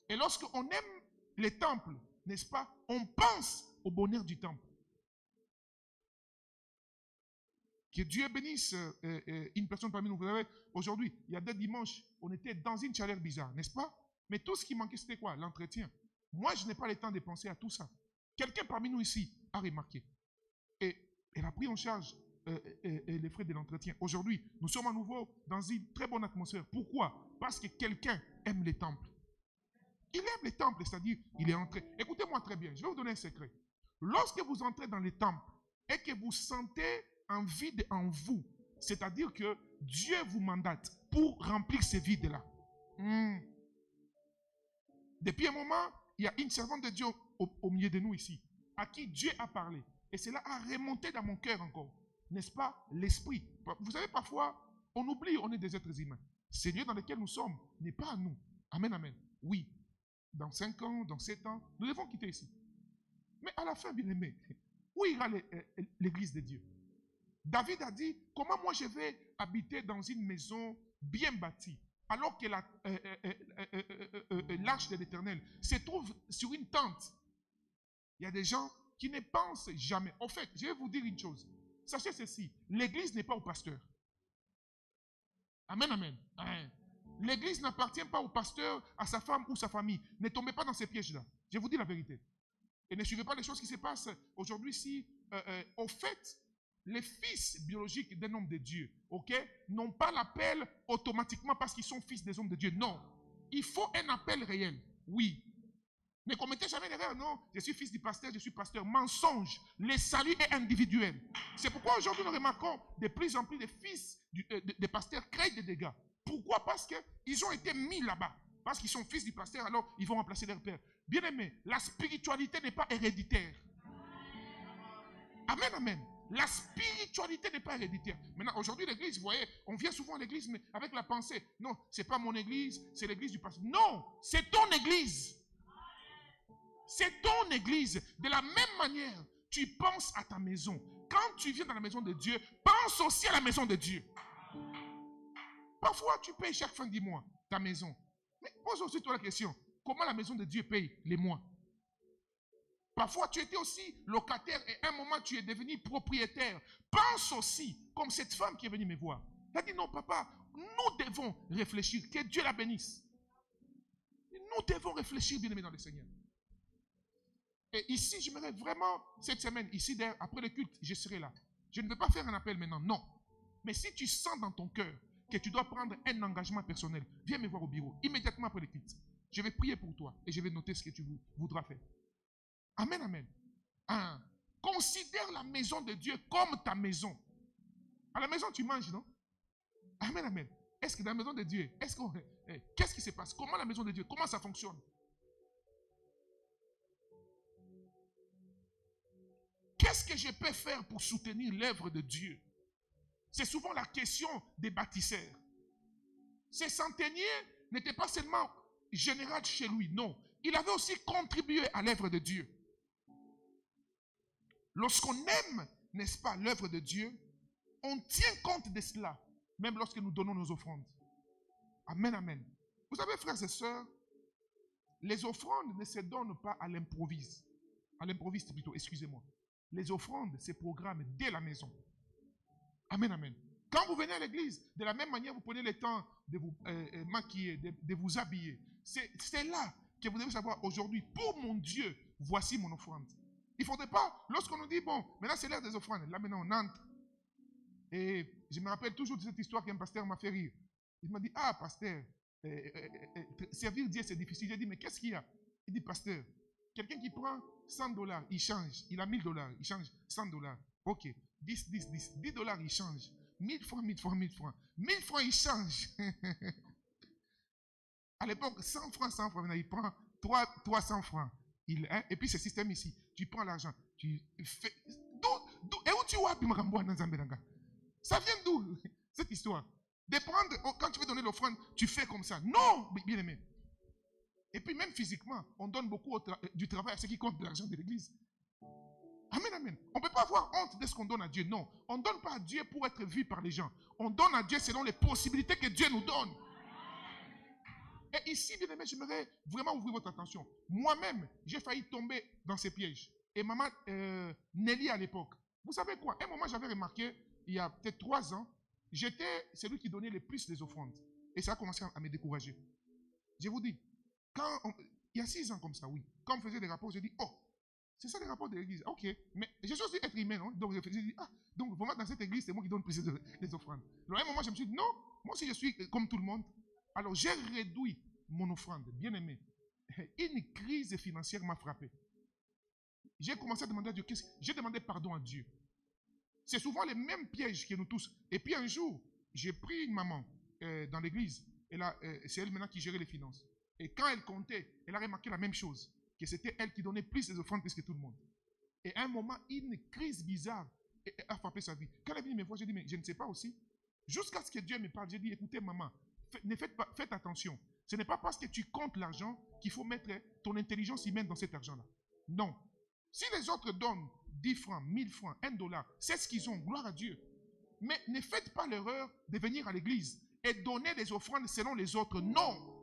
Et lorsqu'on aime les temples, n'est-ce pas, on pense au bonheur du temple. Que Dieu bénisse une personne parmi nous. Vous savez, aujourd'hui, il y a 2 dimanches, on était dans une chaleur bizarre, n'est-ce pas? Mais tout ce qui manquait, c'était quoi? L'entretien. Moi, je n'ai pas le temps de penser à tout ça. Quelqu'un parmi nous ici a remarqué. Et elle a pris en charge les frais de l'entretien. Aujourd'hui, nous sommes à nouveau dans une très bonne atmosphère. Pourquoi? Parce que quelqu'un aime les temples. Il aime les temples, c'est-à-dire, il est entré. Écoutez-moi très bien, je vais vous donner un secret. Lorsque vous entrez dans les temples et que vous sentez un vide en vous, c'est-à-dire que Dieu vous mandate pour remplir ce vide-là. Depuis un moment, il y a une servante de Dieu au milieu de nous ici, à qui Dieu a parlé. Et cela a remonté dans mon cœur encore. N'est-ce pas? L'esprit. Vous savez, parfois, on oublie, on est des êtres humains. Ce lieu dans lequel nous sommes n'est pas à nous. Amen, amen. Oui. Dans 5 ans, dans 7 ans, nous devons quitter ici. Mais à la fin, bien aimé, où ira l'église de Dieu? David a dit, comment moi je vais habiter dans une maison bien bâtie, alors que l'arche de l'Éternel se trouve sur une tente? Il y a des gens qui ne pensent jamais. En fait, je vais vous dire une chose. Sachez ceci, l'église n'est pas au pasteur. Amen, amen. L'église n'appartient pas au pasteur, à sa femme ou sa famille. Ne tombez pas dans ces pièges-là. Je vous dis la vérité. Et ne suivez pas les choses qui se passent aujourd'hui si, au fait, les fils biologiques d'un homme de Dieu, ok, n'ont pas l'appel automatiquement parce qu'ils sont fils des hommes de Dieu. Non. Il faut un appel réel. Oui. Ne commettez jamais l'erreur, non. Je suis fils du pasteur, je suis pasteur. Mensonge. Le salut est individuel. C'est pourquoi aujourd'hui nous remarquons de plus en plus de fils des pasteurs créent des dégâts. Pourquoi? Parce qu'ils ont été mis là-bas. Parce qu'ils sont fils du pasteur, alors ils vont remplacer leur père. Bien aimé, la spiritualité n'est pas héréditaire. Amen, amen. La spiritualité n'est pas héréditaire. Maintenant, aujourd'hui, l'église, vous voyez, on vient souvent à l'église, mais avec la pensée, non, c'est pas mon église, c'est l'église du pasteur. Non, c'est ton église. C'est ton église. De la même manière, tu penses à ta maison. Quand tu viens dans la maison de Dieu, pense aussi à la maison de Dieu. Parfois, tu payes chaque fin du mois ta maison. Mais pose aussi toi la question, comment la maison de Dieu paye les mois? Parfois, tu étais aussi locataire et à un moment, tu es devenu propriétaire. Pense aussi, comme cette femme qui est venue me voir. Elle a dit, non, papa, nous devons réfléchir. Que Dieu la bénisse. Nous devons réfléchir, bien aimé dans le Seigneur. Et ici, j'aimerais vraiment, cette semaine, ici, après le culte, je serai là. Je ne vais pas faire un appel maintenant, non. Mais si tu sens dans ton cœur que tu dois prendre un engagement personnel, viens me voir au bureau, immédiatement après le culte. Je vais prier pour toi et je vais noter ce que tu voudras faire. Amen, amen. Considère la maison de Dieu comme ta maison. À la maison, tu manges, non? Amen, amen. Est-ce que dans la maison de Dieu, qu'est-ce qui se passe? Comment la maison de Dieu, comment ça fonctionne? Qu'est-ce que je peux faire pour soutenir l'œuvre de Dieu? C'est souvent la question des bâtisseurs. Ce centenier n'était pas seulement général chez lui, non. Il avait aussi contribué à l'œuvre de Dieu. Lorsqu'on aime, n'est-ce pas, l'œuvre de Dieu, on tient compte de cela, même lorsque nous donnons nos offrandes. Amen, amen. Vous savez, frères et sœurs, les offrandes ne se donnent pas à l'improviste. À l'improviste plutôt, excusez-moi. Les offrandes se programment dès la maison. Amen, amen. Quand vous venez à l'église, de la même manière, vous prenez le temps de vous maquiller, de vous habiller. C'est là que vous devez savoir aujourd'hui, pour mon Dieu, voici mon offrande. Il ne faudrait pas, lorsqu'on nous dit, bon, maintenant c'est l'heure des offrandes, là maintenant on entre. Et je me rappelle toujours de cette histoire qu'un pasteur m'a fait rire. Il m'a dit, ah pasteur, servir Dieu c'est difficile. J'ai dit, mais qu'est-ce qu'il y a? Il dit, pasteur, quelqu'un qui prend $100, il change. Il a $1000, il change $100. Ok, 10, 10, 10. $10, il change. 1000 francs, 1000 francs, 1000 francs. 1000 francs, il change. À l'époque, 100 francs, 100 francs. Il prend 300 francs. Et puis ce système ici, tu prends l'argent. Tu fais. Et où tu vois, ça vient d'où, cette histoire? De prendre, quand tu veux donner l'offrande, tu fais comme ça. Non, bien aimé. Et puis même physiquement, on donne beaucoup du travail à ceux qui comptent de l'argent de l'église. Amen, amen. On ne peut pas avoir honte de ce qu'on donne à Dieu. Non. On ne donne pas à Dieu pour être vu par les gens. On donne à Dieu selon les possibilités que Dieu nous donne. Et ici, bien aimé, j'aimerais vraiment ouvrir votre attention. Moi-même, j'ai failli tomber dans ces pièges. Et maman Nelly à l'époque. Vous savez quoi? À un moment, j'avais remarqué, il y a peut-être 3 ans, j'étais celui qui donnait le plus des offrandes. Et ça a commencé à me décourager. Je vous dis, il y a 6 ans comme ça, oui. Quand on faisait des rapports, j'ai dit, oh, C'est ça le rapport de l'église. Ok, mais j'ai choisi d'être humain, non? Donc j'ai dit, ah, donc vraiment dans cette église, c'est moi qui donne plus des offrandes. Alors à un moment, je me suis dit, non, moi aussi je suis comme tout le monde. Alors j'ai réduit mon offrande, bien aimé. Une crise financière m'a frappé. J'ai commencé à demander à Dieu, j'ai demandé pardon à Dieu. C'est souvent les mêmes pièges que nous tous. Et puis un jour, j'ai pris une maman dans l'église. C'est elle maintenant qui gérait les finances. Et quand elle comptait, elle a remarqué la même chose. Que c'était elle qui donnait plus des offrandes que tout le monde. Et à un moment, une crise bizarre a frappé sa vie. Quand elle est venue me voir, j'ai dit, mais je ne sais pas aussi. Jusqu'à ce que Dieu me parle, j'ai dit, écoutez maman, faites attention. Ce n'est pas parce que tu comptes l'argent qu'il faut mettre ton intelligence humaine dans cet argent-là. Non. Si les autres donnent 10 francs, 1000 francs, 1 dollar, c'est ce qu'ils ont, gloire à Dieu. Mais ne faites pas l'erreur de venir à l'église et donner des offrandes selon les autres. Non.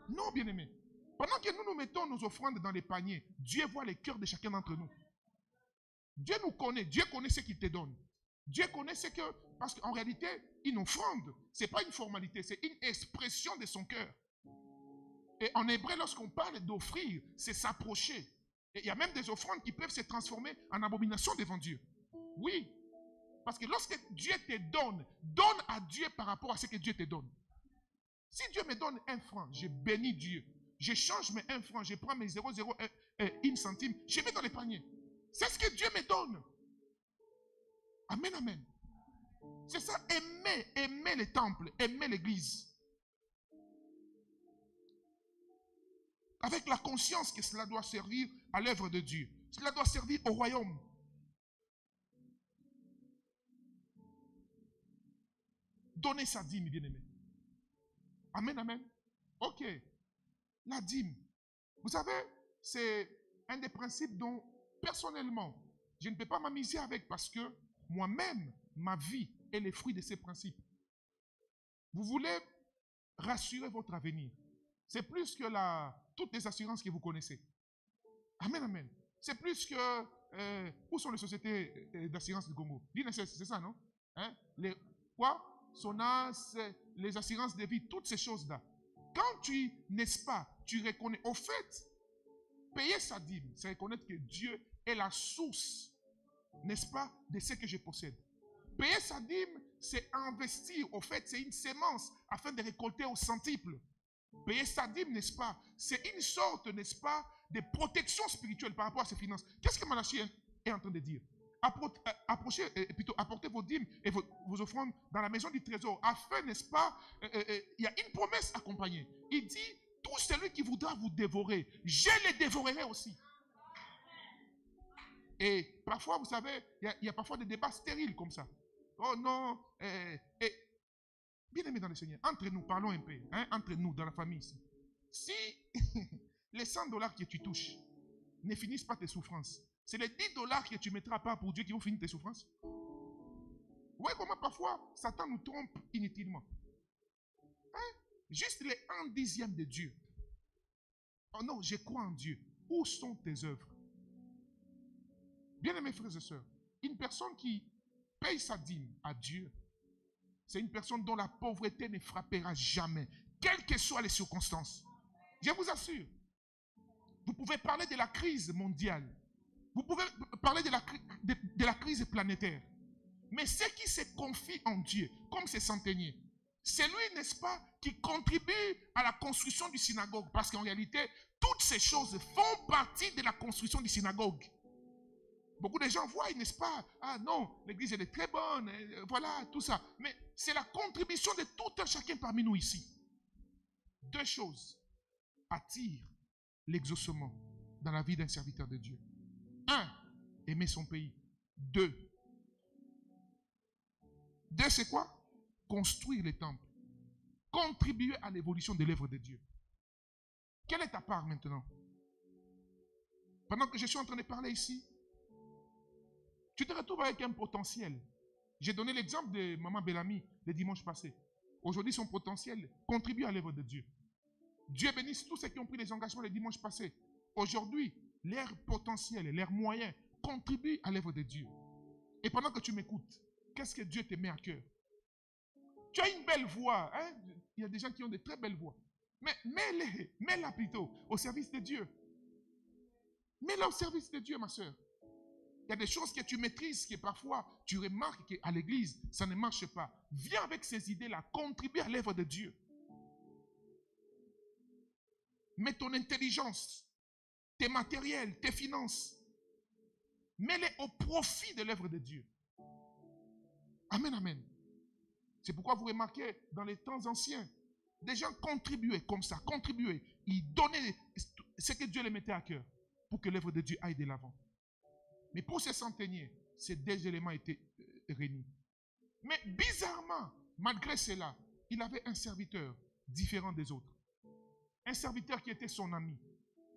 Non, bien-aimés. Pendant que nous mettons nos offrandes dans les paniers, Dieu voit les cœurs de chacun d'entre nous. Dieu nous connaît. Dieu connaît ce qu'il te donne. Dieu connaît ce que... Parce qu'en réalité, une offrande, ce n'est pas une formalité, c'est une expression de son cœur. Et en hébreu, lorsqu'on parle d'offrir, c'est s'approcher. Et il y a même des offrandes qui peuvent se transformer en abomination devant Dieu. Oui. Parce que lorsque Dieu te donne, donne à Dieu par rapport à ce que Dieu te donne. Si Dieu me donne 1 franc, je bénis Dieu. Je change mes 1 franc, je prends mes 0,01 centime, je mets dans les paniers. C'est ce que Dieu me donne. Amen, amen. C'est ça, aimer les temples, aimer l'église. Avec la conscience que cela doit servir à l'œuvre de Dieu. Cela doit servir au royaume. Donnez sa dîme, bien-aimé. Amen, amen. Ok. La dîme. Vous savez, c'est un des principes dont, personnellement, je ne peux pas m'amuser avec parce que moi-même, ma vie est le fruit de ces principes. Vous voulez rassurer votre avenir. C'est plus que toutes les assurances que vous connaissez. Amen, amen. C'est plus que... où sont les sociétés d'assurance du Congo? L'INSS, c'est ça, non? Hein? Quoi? Sonas, les assurances de vie, toutes ces choses-là. Quand tu, n'est-ce pas, tu reconnais, au fait, payer sa dîme, c'est reconnaître que Dieu est la source, n'est-ce pas, de ce que je possède. Payer sa dîme, c'est investir, au fait, c'est une sémence afin de récolter au centuple. Payer sa dîme, n'est-ce pas, c'est une sorte, n'est-ce pas, de protection spirituelle par rapport à ses finances. Qu'est-ce que Malachie est en train de dire? Apportez vos dîmes et vos offrandes dans la maison du trésor, afin, n'est-ce pas, il y a une promesse accompagnée. Il dit, tout celui qui voudra vous dévorer, je les dévorerai aussi. Et parfois, vous savez, il y a parfois des débats stériles comme ça. Oh non, bien aimé dans le Seigneur, entre nous, parlons un peu, hein, entre nous, dans la famille ici. Si les 100 dollars que tu touches ne finissent pas tes souffrances, c'est les 10 dollars que tu mettras à part pour Dieu qui vont finir tes souffrances. Vous voyez comment parfois Satan nous trompe inutilement. Hein? Juste les 1/10 de Dieu. Oh non, je crois en Dieu. Où sont tes œuvres? Bien aimés frères et sœurs, une personne qui paye sa dîme à Dieu, c'est une personne dont la pauvreté ne frappera jamais, quelles que soient les circonstances. Je vous assure. Vous pouvez parler de la crise mondiale. Vous pouvez parler de la crise planétaire. Mais ceux qui se confient en Dieu, comme ces centeniers, c'est lui, n'est-ce pas, qui contribue à la construction du synagogue. Parce qu'en réalité, toutes ces choses font partie de la construction du synagogue. Beaucoup de gens voient, n'est-ce pas, ah non, l'église elle est très bonne, voilà, tout ça. Mais c'est la contribution de tout un chacun parmi nous ici. 2 choses attirent l'exaucement dans la vie d'un serviteur de Dieu. 1, aimer son pays. 2, c'est quoi? Construire les temples. Contribuer à l'évolution de l'œuvre de Dieu. Quelle est ta part maintenant? Pendant que je suis en train de parler ici, tu te retrouves avec un potentiel. J'ai donné l'exemple de Maman Bellamy le dimanche passé. Aujourd'hui, son potentiel contribue à l'œuvre de Dieu. Dieu bénisse tous ceux qui ont pris les engagements le dimanche passé. Aujourd'hui, leur potentiel, leurs moyens contribuent à l'œuvre de Dieu. Et pendant que tu m'écoutes, qu'est-ce que Dieu te met à cœur? Tu as une belle voix. Hein? Il y a des gens qui ont de très belles voix. Mais mets-la plutôt au service de Dieu. Mets-le au service de Dieu, ma soeur. Il y a des choses que tu maîtrises, que parfois tu remarques qu'à l'église, ça ne marche pas. Viens avec ces idées-là, contribue à l'œuvre de Dieu. Mets ton intelligence, tes matériels, tes finances. Mets-les au profit de l'œuvre de Dieu. Amen, amen. C'est pourquoi vous remarquez, dans les temps anciens, des gens contribuaient comme ça, contribuaient. Ils donnaient ce que Dieu les mettait à cœur pour que l'œuvre de Dieu aille de l'avant. Mais pour ces centeniers, ces deux éléments étaient réunis. Mais bizarrement, malgré cela, il avait un serviteur différent des autres. Un serviteur qui était son ami.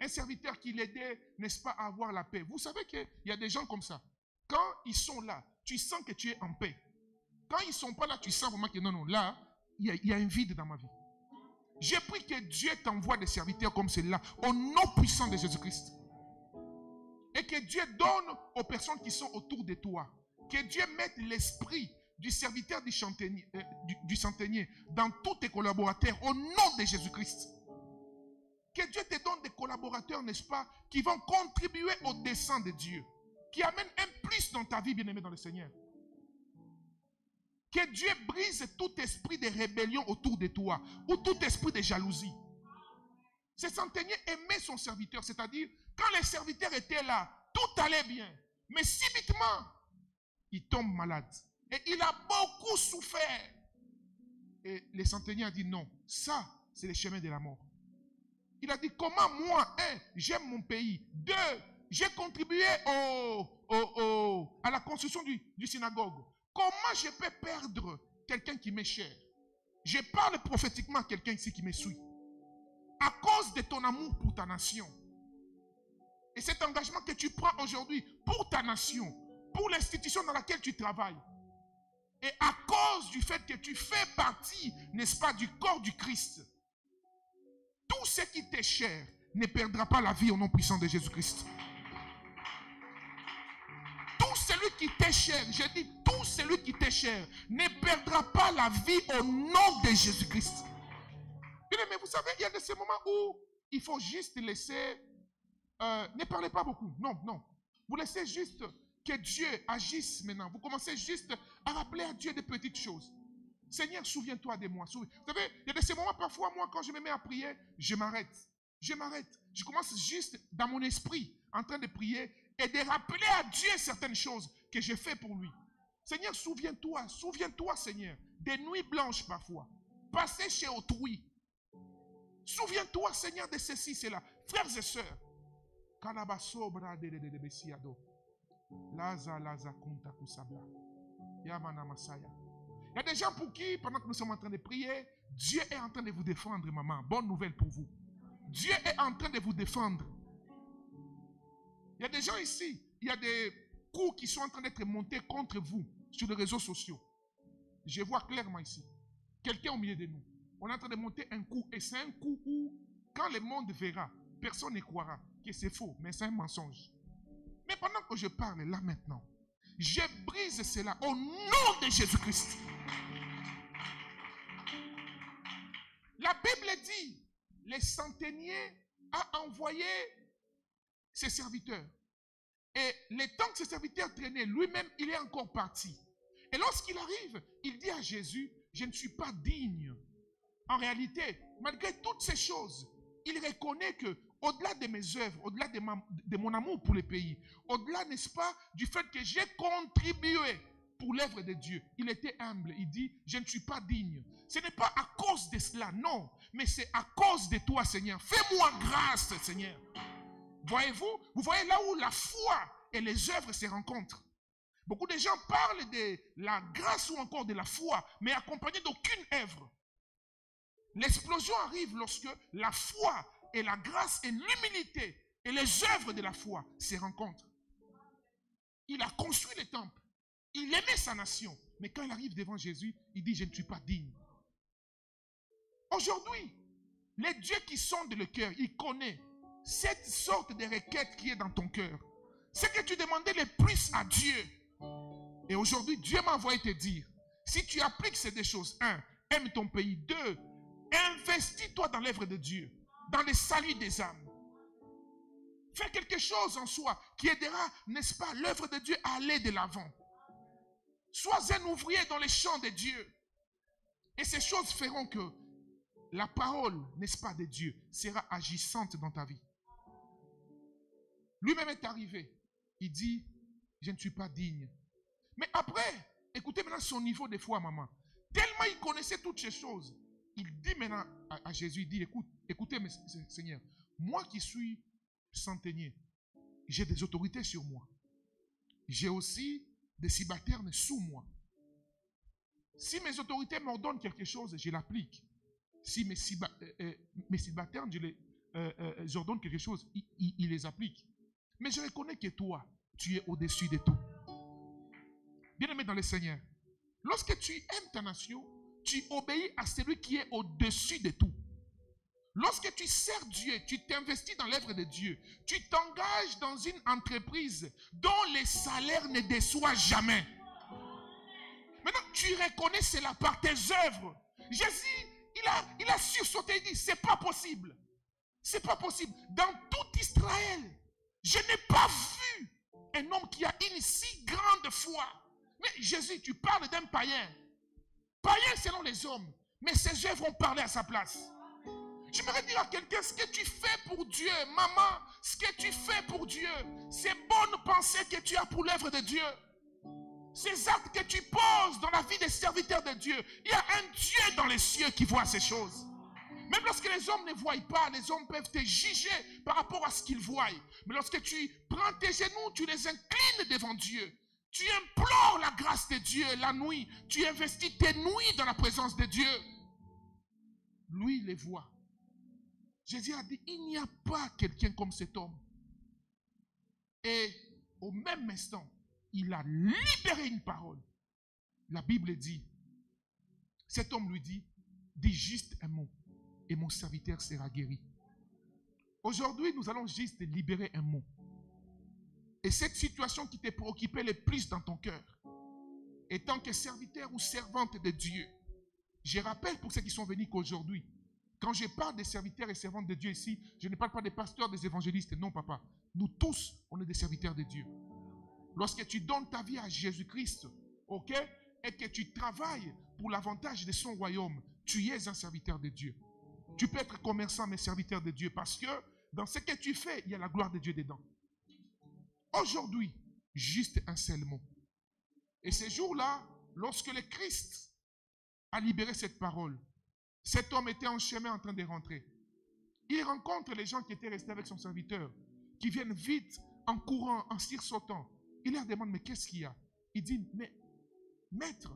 Un serviteur qui l'aidait, n'est-ce pas, à avoir la paix. Vous savez qu'il y a des gens comme ça. Quand ils sont là, tu sens que tu es en paix. Quand ils ne sont pas là, tu sens vraiment que non, là, il y a un vide dans ma vie. J'ai pris que Dieu t'envoie des serviteurs comme celui-là, au nom puissant de Jésus-Christ. Et que Dieu donne aux personnes qui sont autour de toi. Que Dieu mette l'esprit du serviteur du centenier dans tous tes collaborateurs, au nom de Jésus-Christ. Que Dieu te donne des collaborateurs, n'est-ce pas, qui vont contribuer au dessein de Dieu. Qui amènent un plus dans ta vie, bien-aimé dans le Seigneur. Que Dieu brise tout esprit de rébellion autour de toi, ou tout esprit de jalousie. Ce centenier aimait son serviteur, c'est-à-dire, quand les serviteurs étaient là, tout allait bien. Mais subitement, il tombe malade. Et il a beaucoup souffert. Et le centenier a dit non, ça, c'est le chemin de la mort. Il a dit, comment moi, j'aime mon pays. 2, j'ai contribué à la construction du synagogue. Comment je peux perdre quelqu'un qui m'est cher? Je parle prophétiquement à quelqu'un ici qui me suit. À cause de ton amour pour ta nation. Et cet engagement que tu prends aujourd'hui pour ta nation, pour l'institution dans laquelle tu travailles. Et à cause du fait que tu fais partie, n'est-ce pas, du corps du Christ. Tout ce qui t'est cher ne perdra pas la vie au nom puissant de Jésus-Christ. Tout celui qui t'est cher, j'ai dit tout celui qui t'est cher, ne perdra pas la vie au nom de Jésus-Christ. Mais vous savez, il y a de ces moments où il faut juste laisser, ne parlez pas beaucoup, non. Vous laissez juste que Dieu agisse maintenant. Vous commencez juste à rappeler à Dieu des petites choses. Seigneur, souviens-toi de moi. Vous savez, il y a de ces moments, parfois, moi, quand je me mets à prier, je m'arrête. Je commence juste dans mon esprit, en train de prier et de rappeler à Dieu certaines choses que j'ai fait pour lui. Seigneur, souviens-toi, Seigneur, des nuits blanches parfois, passer chez autrui. Souviens-toi, Seigneur, de ceci, cela. Frères et sœurs, il y a des gens pour qui, pendant que nous sommes en train de prier, Dieu est en train de vous défendre, maman. Bonne nouvelle pour vous. Dieu est en train de vous défendre. Il y a des gens ici, il y a des coups qui sont en train d'être montés contre vous sur les réseaux sociaux. Je vois clairement ici. Quelqu'un au milieu de nous. On est en train de monter un coup. Et c'est un coup où, quand le monde verra, personne ne croira que c'est faux, mais c'est un mensonge. Mais pendant que je parle là maintenant, je brise cela au nom de Jésus-Christ. La Bible dit, les centeniers a envoyé ses serviteurs. Et le temps que ses serviteurs traînaient, lui-même, il est encore parti. Et lorsqu'il arrive, il dit à Jésus, je ne suis pas digne. En réalité, malgré toutes ces choses, il reconnaît que, au-delà de mes œuvres, au-delà de mon amour pour le pays, au-delà, n'est-ce pas, du fait que j'ai contribué pour l'œuvre de Dieu, il était humble. Il dit, je ne suis pas digne. Ce n'est pas à cause de cela, non, mais c'est à cause de toi, Seigneur. Fais-moi grâce, Seigneur. Voyez-vous, vous voyez là où la foi et les œuvres se rencontrent. Beaucoup de gens parlent de la grâce ou encore de la foi, mais accompagnés d'aucune œuvre. L'explosion arrive lorsque la foi et la grâce et l'humilité et les œuvres de la foi se rencontrent. Il a construit le temple. Il aimait sa nation. Mais quand il arrive devant Jésus, il dit, je ne suis pas digne. Aujourd'hui, les dieux qui sondent le cœur, il connaît cette sorte de requête qui est dans ton cœur. C'est que tu demandais le plus à Dieu. Et aujourd'hui, Dieu m'a envoyé te dire, si tu appliques ces deux choses, 1, aime ton pays, 2, investis-toi dans l'œuvre de Dieu, dans le salut des âmes. Fais quelque chose en soi qui aidera, n'est-ce pas, l'œuvre de Dieu à aller de l'avant. Sois un ouvrier dans les champs de Dieu. Et ces choses feront que la parole, n'est-ce pas, de Dieu sera agissante dans ta vie. Lui-même est arrivé. Il dit, je ne suis pas digne. Mais après, écoutez maintenant son niveau de foi, maman. Tellement il connaissait toutes ces choses. Il dit maintenant à Jésus, il dit, écoutez, Seigneur, moi qui suis centenier, j'ai des autorités sur moi. J'ai aussi des subalternes sous moi. Si mes autorités m'ordonnent quelque chose, je l'applique. Si mes subalternes, j'ordonne quelque chose, ils les appliquent. Mais je reconnais que toi, tu es au-dessus de tout. Bien-aimé dans le Seigneur, lorsque tu aimes ta nation, tu obéis à celui qui est au-dessus de tout. Lorsque tu sers Dieu, tu t'investis dans l'œuvre de Dieu, tu t'engages dans une entreprise dont les salaires ne déçoivent jamais. Maintenant, tu reconnais cela par tes œuvres. Jésus, il a sursauté et dit, c'est pas possible. C'est pas possible. Dans tout Israël, je n'ai pas vu un homme qui a une si grande foi. Mais Jésus, tu parles d'un païen. Païen selon les hommes. Mais ses œuvres vont parler à sa place. J'aimerais dire à quelqu'un, ce que tu fais pour Dieu, maman, ce que tu fais pour Dieu, ces bonnes pensées que tu as pour l'œuvre de Dieu, ces actes que tu poses dans la vie des serviteurs de Dieu, il y a un Dieu dans les cieux qui voit ces choses. Même lorsque les hommes ne voient pas, les hommes peuvent te juger par rapport à ce qu'ils voient. Mais lorsque tu prends tes genoux, tu les inclines devant Dieu. Tu implores la grâce de Dieu la nuit. Tu investis tes nuits dans la présence de Dieu. Lui, il les voit. Jésus a dit, il n'y a pas quelqu'un comme cet homme. Et au même instant, il a libéré une parole. La Bible dit, cet homme lui dit, dis juste un mot et mon serviteur sera guéri. Aujourd'hui, nous allons juste libérer un mot. Et cette situation qui te préoccupait le plus dans ton cœur, et tant que serviteur ou servante de Dieu, je rappelle pour ceux qui sont venus qu'aujourd'hui, quand je parle des serviteurs et servantes de Dieu ici, je ne parle pas des pasteurs, des évangélistes. Non, papa. Nous tous, on est des serviteurs de Dieu. Lorsque tu donnes ta vie à Jésus-Christ, ok, et que tu travailles pour l'avantage de son royaume, tu es un serviteur de Dieu. Tu peux être commerçant, mais serviteur de Dieu, parce que dans ce que tu fais, il y a la gloire de Dieu dedans. Aujourd'hui, juste un seul mot. Et ce jour-là, lorsque le Christ a libéré cette parole, cet homme était en chemin en train de rentrer. Il rencontre les gens qui étaient restés avec son serviteur, qui viennent vite, en courant, en sursautant. Il leur demande, mais qu'est-ce qu'il y a? Il dit, mais maître,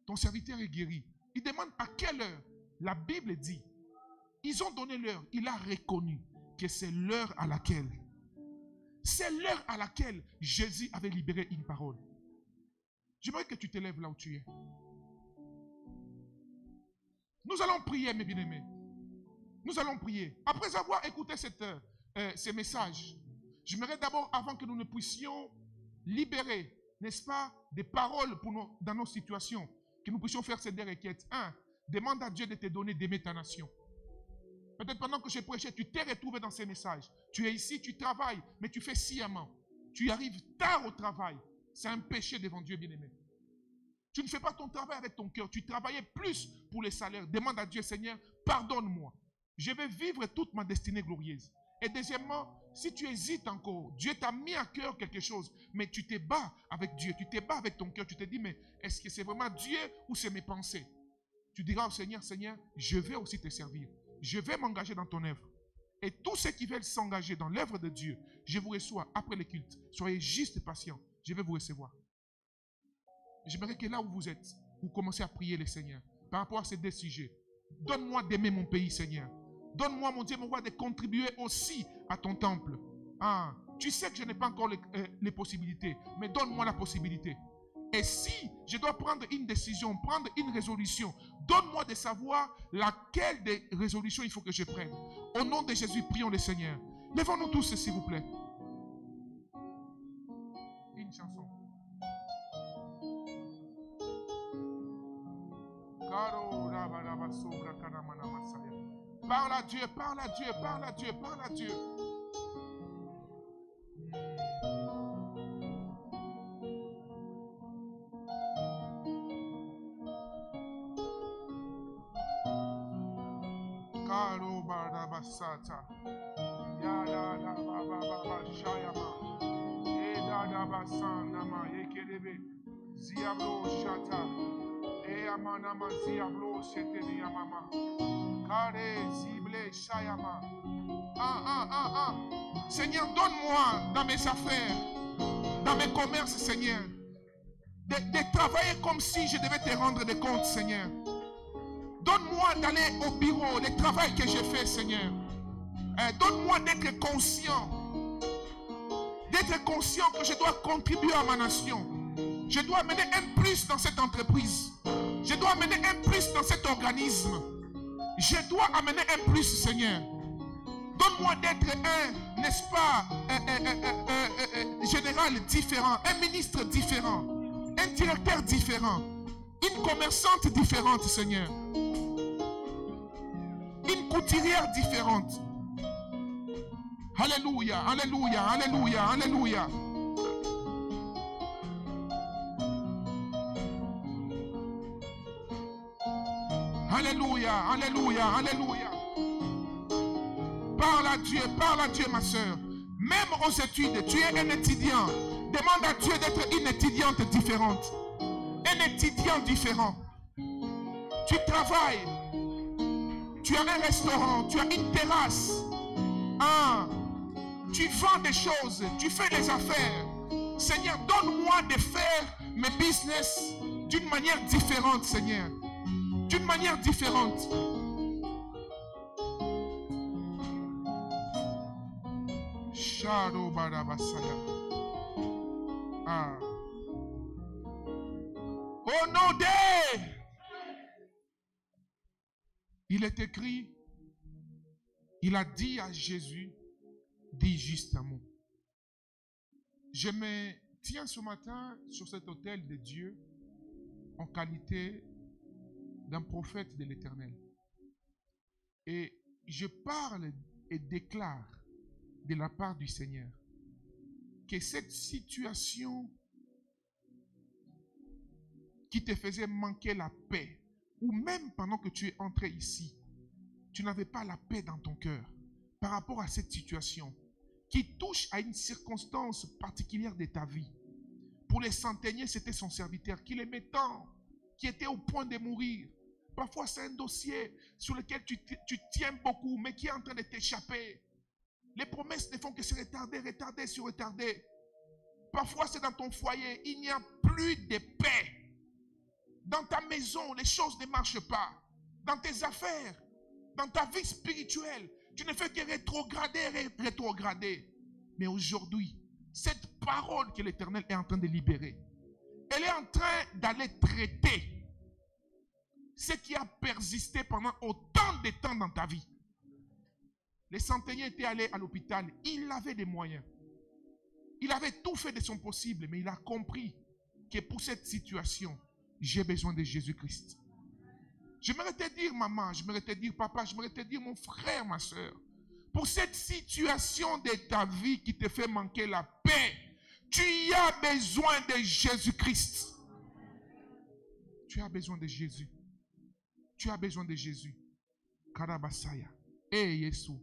ton serviteur est guéri. Il demande à quelle heure? La Bible dit, ils ont donné l'heure. Il a reconnu que c'est l'heure à laquelle, Jésus avait libéré une parole. J'aimerais que tu te lèves là où tu es. Nous allons prier, mes bien-aimés. Nous allons prier. Après avoir écouté ces messages, j'aimerais d'abord, avant que nous ne puissions libérer, n'est-ce pas, des paroles dans nos situations, que nous puissions faire ces deux requêtes. 1. Demande à Dieu de te donner d'aimer ta nation. Peut-être pendant que je prêchais, tu t'es retrouvé dans ces messages. Tu es ici, tu travailles, mais tu fais sciemment. Tu arrives tard au travail. C'est un péché devant Dieu, bien-aimé. Tu ne fais pas ton travail avec ton cœur. Tu travaillais plus pour les salaires. Demande à Dieu, Seigneur, pardonne-moi. Je vais vivre toute ma destinée glorieuse. Et deuxièmement, si tu hésites encore, Dieu t'a mis à cœur quelque chose, mais tu te bats avec Dieu, tu te bats avec ton cœur, tu te dis, mais est-ce que c'est vraiment Dieu ou c'est mes pensées? Tu diras au Seigneur, Seigneur, je vais aussi te servir. Je vais m'engager dans ton œuvre. Et tous ceux qui veulent s'engager dans l'œuvre de Dieu, je vous reçois après le culte. Soyez juste patients, je vais vous recevoir. J'aimerais que là où vous êtes, vous commencez à prier le Seigneur par rapport à ces deux sujets. Donne-moi d'aimer mon pays, Seigneur. Donne-moi, mon Dieu, mon roi, de contribuer aussi à ton temple. Ah, tu sais que je n'ai pas encore les possibilités, mais donne-moi la possibilité. Et si je dois prendre une décision, prendre une résolution, donne-moi de savoir laquelle des résolutions il faut que je prenne. Au nom de Jésus, prions le Seigneur. Lèvons-nous tous, s'il vous plaît. Une chanson. Parle à Dieu, parle à Dieu, parle à Dieu, parle à Dieu. Aro barabasata. Yada da baba baba shayama. Eda da basanama yekelebe. Ziablo shata. Eamanama ziablo seteni yamama. Kare zible shayama. Seigneur, donne-moi dans mes affaires, dans mes commerces, Seigneur, de travailler comme si je devais te rendre des comptes, Seigneur. Donne-moi d'aller au bureau, le travail que j'ai fait, Seigneur. Donne-moi d'être conscient que je dois contribuer à ma nation. Je dois amener un plus dans cette entreprise. Je dois amener un plus dans cet organisme. Je dois amener un plus, Seigneur. Donne-moi d'être un, n'est-ce pas, général différent, un ministre différent, un directeur différent, une commerçante différente, Seigneur. Une couturière différente. Alléluia, alléluia, alléluia, alléluia. Alléluia, alléluia, alléluia. Parle à Dieu, ma soeur. Même aux études, tu es un étudiant. Demande à Dieu d'être une étudiante différente. Un étudiant différent. Tu travailles. Tu as un restaurant, tu as une terrasse. Tu vends des choses, tu fais des affaires. Seigneur, donne-moi de faire mes business d'une manière différente, Seigneur. D'une manière différente. Au nom de... Il est écrit, il a dit à Jésus, dis juste un mot. Je me tiens ce matin sur cet autel de Dieu en qualité d'un prophète de l'Éternel. Et je parle et déclare de la part du Seigneur que cette situation qui te faisait manquer la paix, ou même pendant que tu es entré ici, tu n'avais pas la paix dans ton cœur par rapport à cette situation qui touche à une circonstance particulière de ta vie. Pour les centeniers, c'était son serviteur qui l'aimait tant, qui était au point de mourir. Parfois, c'est un dossier sur lequel tu tiens beaucoup, mais qui est en train de t'échapper. Les promesses ne font que se retarder, retarder sur retarder. Parfois, c'est dans ton foyer, il n'y a plus de paix. Dans ta maison, les choses ne marchent pas. Dans tes affaires, dans ta vie spirituelle, tu ne fais que rétrograder. Mais aujourd'hui, cette parole que l'Éternel est en train de libérer, elle est en train d'aller traiter ce qui a persisté pendant autant de temps dans ta vie. Les centeniers étaient allés à l'hôpital, il avait des moyens. Il avait tout fait de son possible, mais il a compris que pour cette situation, j'ai besoin de Jésus-Christ. J'aimerais te dire, maman, j'aimerais te dire, papa, j'aimerais te dire, mon frère, ma soeur, pour cette situation de ta vie qui te fait manquer la paix, tu as besoin de Jésus-Christ. Tu as besoin de Jésus. Tu as besoin de Jésus. Karabasaya. Eh, Yeshua.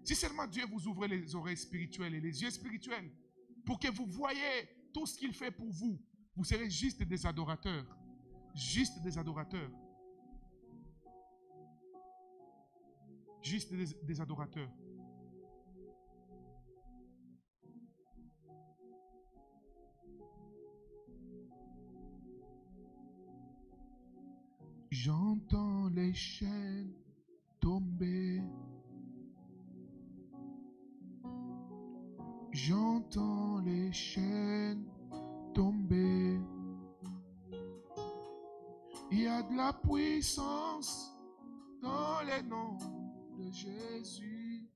Si seulement Dieu vous ouvre les oreilles spirituelles et les yeux spirituels pour que vous voyez tout ce qu'il fait pour vous, vous serez juste des adorateurs. Juste des adorateurs. Juste des adorateurs. J'entends les chaînes tomber. J'entends les chaînes tomber. Il y a de la puissance dans les noms de Jésus.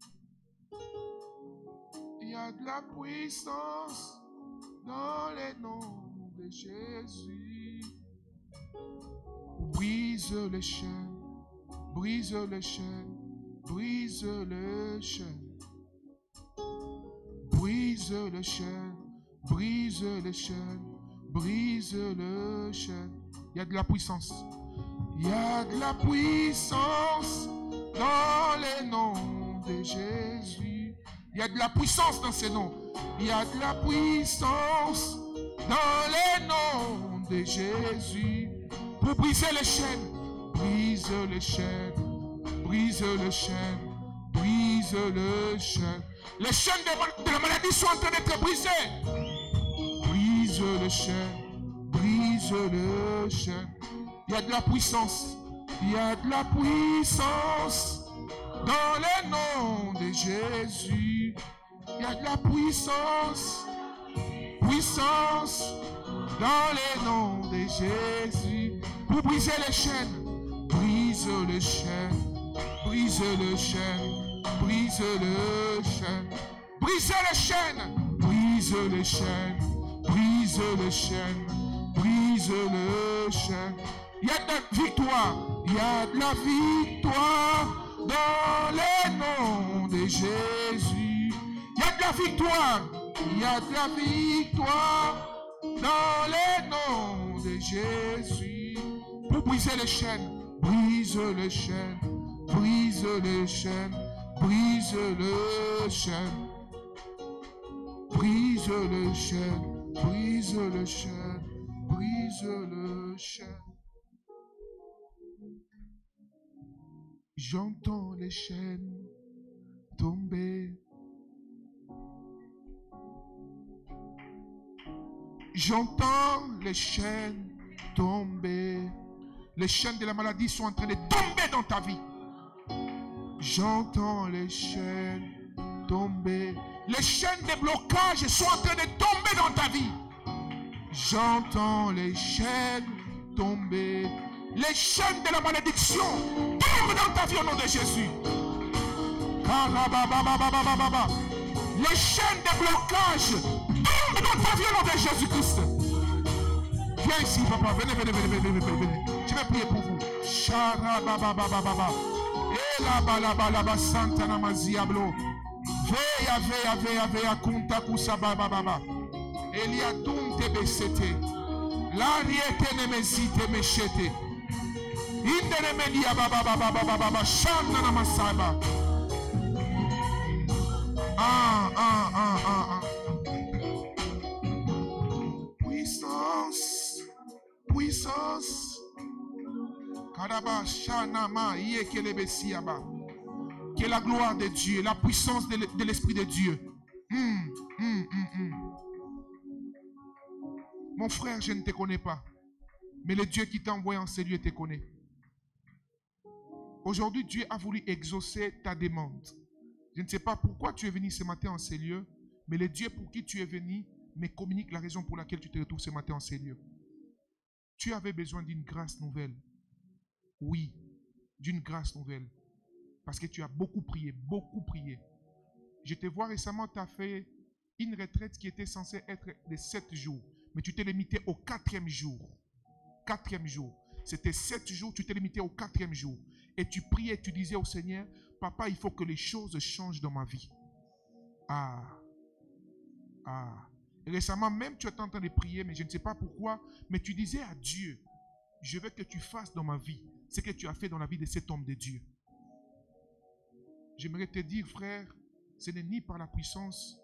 Il y a de la puissance dans les noms de Jésus. Brise les chaînes, brise les chaînes, brise les chaînes. Brise les chaînes, brise les chaînes, brise les chaînes. Il y a de la puissance. Il y a de la puissance dans les noms de Jésus. Il y a de la puissance dans ces noms. Il y a de la puissance dans les noms de Jésus. Pour briser les chaînes. Brise les chaînes. Brise les chaînes. Brise les chaînes. Les chaînes de la maladie sont en train d'être brisées. Brise les chaînes. Brise les chaînes. Il y a de la puissance. Il y a de la puissance dans les noms de Jésus. Il y a de la puissance. Puissance dans les noms de Jésus. Pour briser les chaînes. Brise les chaînes. Brise les chaînes. Brise les chaînes. Brise les chaînes. Brise les chaînes. Brise les chaînes. Brise les chaînes. Il y a de la victoire. Il y a de la victoire dans les noms de Jésus. Il y a de la victoire. Il y a de la victoire dans les noms de Jésus. Pour briser les chaînes. Brise les chaînes. Brise les chaînes. Brise les chaînes. Brise les chaînes. Brise les chaînes. Brise les chaînes. J'entends les chaînes tomber. J'entends les chaînes tomber. Les chaînes de la maladie sont en train de tomber dans ta vie. J'entends les chaînes tomber. Les chaînes de blocage sont en train de tomber dans ta vie. J'entends les chaînes tomber. Les chaînes de la malédiction tombent dans ta vie au nom de Jésus. Les chaînes de blocage tombent dans ta vie au nom de Jésus-Christ. Viens ici, papa. Venez. Je vais prier pour vous. Veya kunta kusababa. Eliatum tebesete. La riete nemesite mechete. Indere media baba shana namasaba. Puissance. Karaba shana ma yekelebesiaba. Que la gloire de Dieu, la puissance de l'Esprit de Dieu. Mon frère, je ne te connais pas. Mais le Dieu qui t'a envoyé en ces lieux te connaît. Aujourd'hui, Dieu a voulu exaucer ta demande. Je ne sais pas pourquoi tu es venu ce matin en ces lieux, mais le Dieu pour qui tu es venu me communique la raison pour laquelle tu te retrouves ce matin en ces lieux. Tu avais besoin d'une grâce nouvelle. Oui, d'une grâce nouvelle. Parce que tu as beaucoup prié, beaucoup prié. Je te vois récemment, tu as fait une retraite qui était censée être de 7 jours. Mais tu t'es limité au 4e jour. 4e jour. C'était 7 jours, tu t'es limité au 4e jour. Et tu priais, tu disais au Seigneur, Papa, il faut que les choses changent dans ma vie. Et récemment, même tu étais en train de prier, mais je ne sais pas pourquoi, mais tu disais à Dieu, je veux que tu fasses dans ma vie ce que tu as fait dans la vie de cet homme de Dieu. J'aimerais te dire, frère, ce n'est ni par la puissance,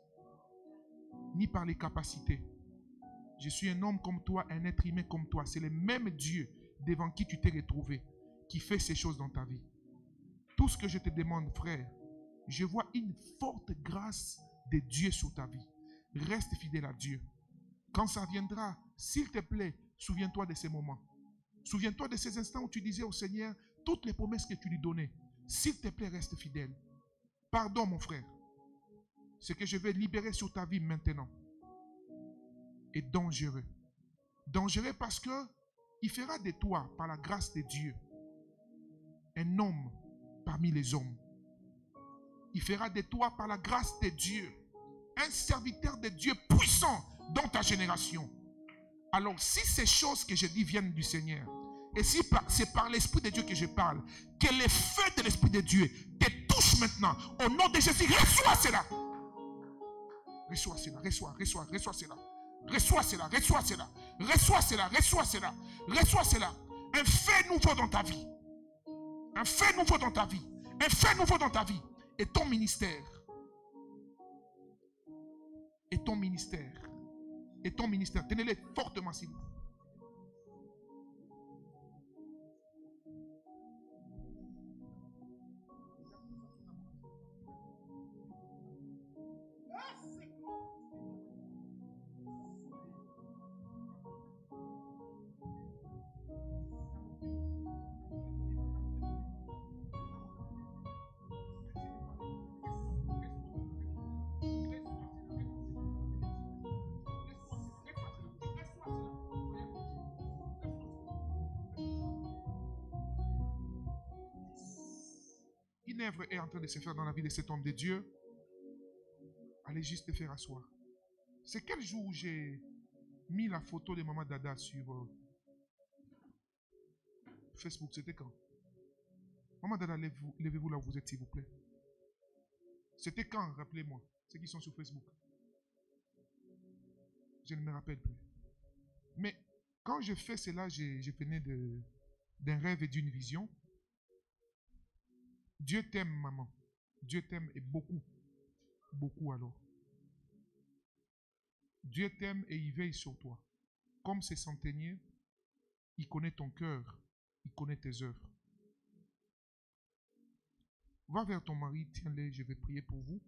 ni par les capacités. Je suis un homme comme toi, un être humain comme toi. C'est le même Dieu devant qui tu t'es retrouvé, qui fait ces choses dans ta vie. Tout ce que je te demande, frère, je vois une forte grâce de Dieu sur ta vie. Reste fidèle à Dieu. Quand ça viendra, s'il te plaît, souviens-toi de ces moments. Souviens-toi de ces instants où tu disais au Seigneur toutes les promesses que tu lui donnais. S'il te plaît, reste fidèle. Pardon, mon frère. Ce que je vais libérer sur ta vie maintenant est dangereux. Dangereux parce que il fera de toi, par la grâce de Dieu, un homme parmi les hommes. Il fera de toi, par la grâce de Dieu, un serviteur de Dieu puissant dans ta génération. Alors, si ces choses que je dis viennent du Seigneur, et si c'est par l'Esprit de Dieu que je parle, que les feux de l'Esprit de Dieu te touchent maintenant, au nom de Jésus, reçois cela. Reçois cela, reçois cela. Reçois cela, reçois cela, reçois cela, reçois cela, reçois cela, reçois cela. Un fait nouveau dans ta vie. Un fait nouveau dans ta vie. Un fait nouveau dans ta vie. Et ton ministère. Et ton ministère. Et ton ministère. Tenez-les fortement, s'il vous plaît. Une œuvre est en train de se faire dans la vie de cet homme de Dieu. Allez juste le faire asseoir. C'est quel jour j'ai mis la photo de Maman Dada sur Facebook? C'était quand? Maman Dada, levez-vous là où vous êtes, s'il vous plaît. C'était quand? Rappelez-moi. Ceux qui sont sur Facebook. Je ne me rappelle plus. Mais quand je fais cela, je venais d'un rêve et d'une vision. Dieu t'aime, maman. Dieu t'aime et beaucoup. Beaucoup alors. Dieu t'aime et il veille sur toi. Comme ces centeniers, il connaît ton cœur. Il connaît tes œuvres. Va vers ton mari, tiens-les, je vais prier pour vous.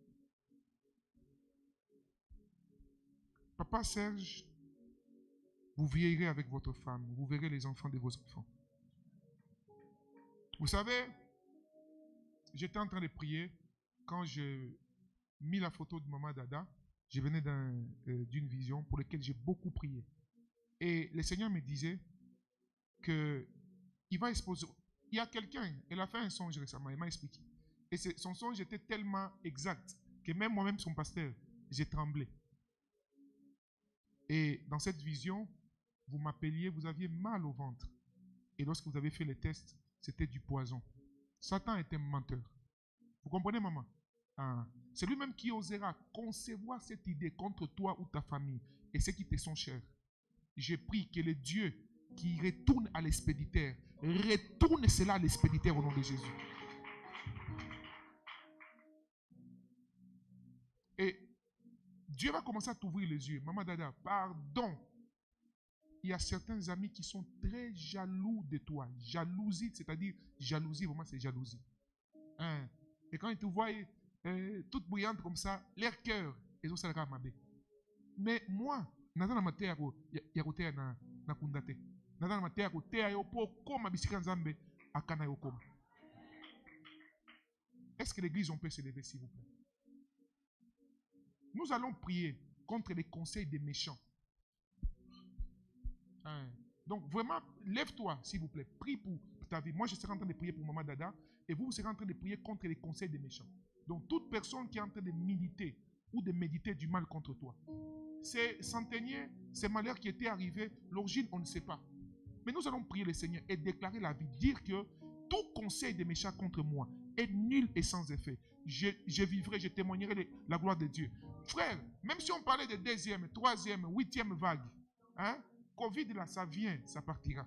Papa Serge, vous vieillirez avec votre femme. Vous verrez les enfants de vos enfants. Vous savez, j'étais en train de prier quand j'ai mis la photo de Maman Dada. Je venais d'une vision pour laquelle j'ai beaucoup prié. Et le Seigneur me disait qu'il va exposer. Il y a quelqu'un, elle a fait un songe récemment, elle m'a expliqué. Et son songe était tellement exact que même moi-même, son pasteur, j'ai tremblé. Et dans cette vision, vous m'appeliez, vous aviez mal au ventre. Et lorsque vous avez fait les tests, c'était du poison. Satan était un menteur. Vous comprenez, maman? C'est lui-même qui osera concevoir cette idée contre toi ou ta famille et ceux qui te sont chers. Je prie que le Dieu qui retourne à l'expéditeur, retourne cela à l'expéditeur au nom de Jésus. Et Dieu va commencer à t'ouvrir les yeux. Maman Dada, pardon. Il y a certains amis qui sont très jaloux de toi. Jalousie, c'est-à-dire jalousie, vraiment c'est jalousie. Et quand ils te voient toute brillante comme ça, leur cœur, ils ont ça à mabe. Mais moi, naza na maté ya koteya na kundate. Naza na maté ya koteya yo po koma bisika nzambe akana yo koma. Est-ce que l'église on peut se lever, s'il vous plaît? Nous allons prier contre les conseils des méchants. Donc vraiment, lève-toi, s'il vous plaît. Prie pour ta vie. Moi, je serai en train de prier pour Maman Dada et vous serez en train de prier contre les conseils des méchants. Donc toute personne qui est en train de militer ou de méditer du mal contre toi. Ces centeniers, ces malheurs qui étaient arrivés, l'origine, on ne sait pas. Mais nous allons prier le Seigneur et déclarer la vie. Dire que tout conseil des méchants contre moi est nul et sans effet. Je vivrai, je témoignerai la gloire de Dieu. Frère, même si on parlait de deuxième, troisième, huitième vague, Covid là, ça vient, ça partira.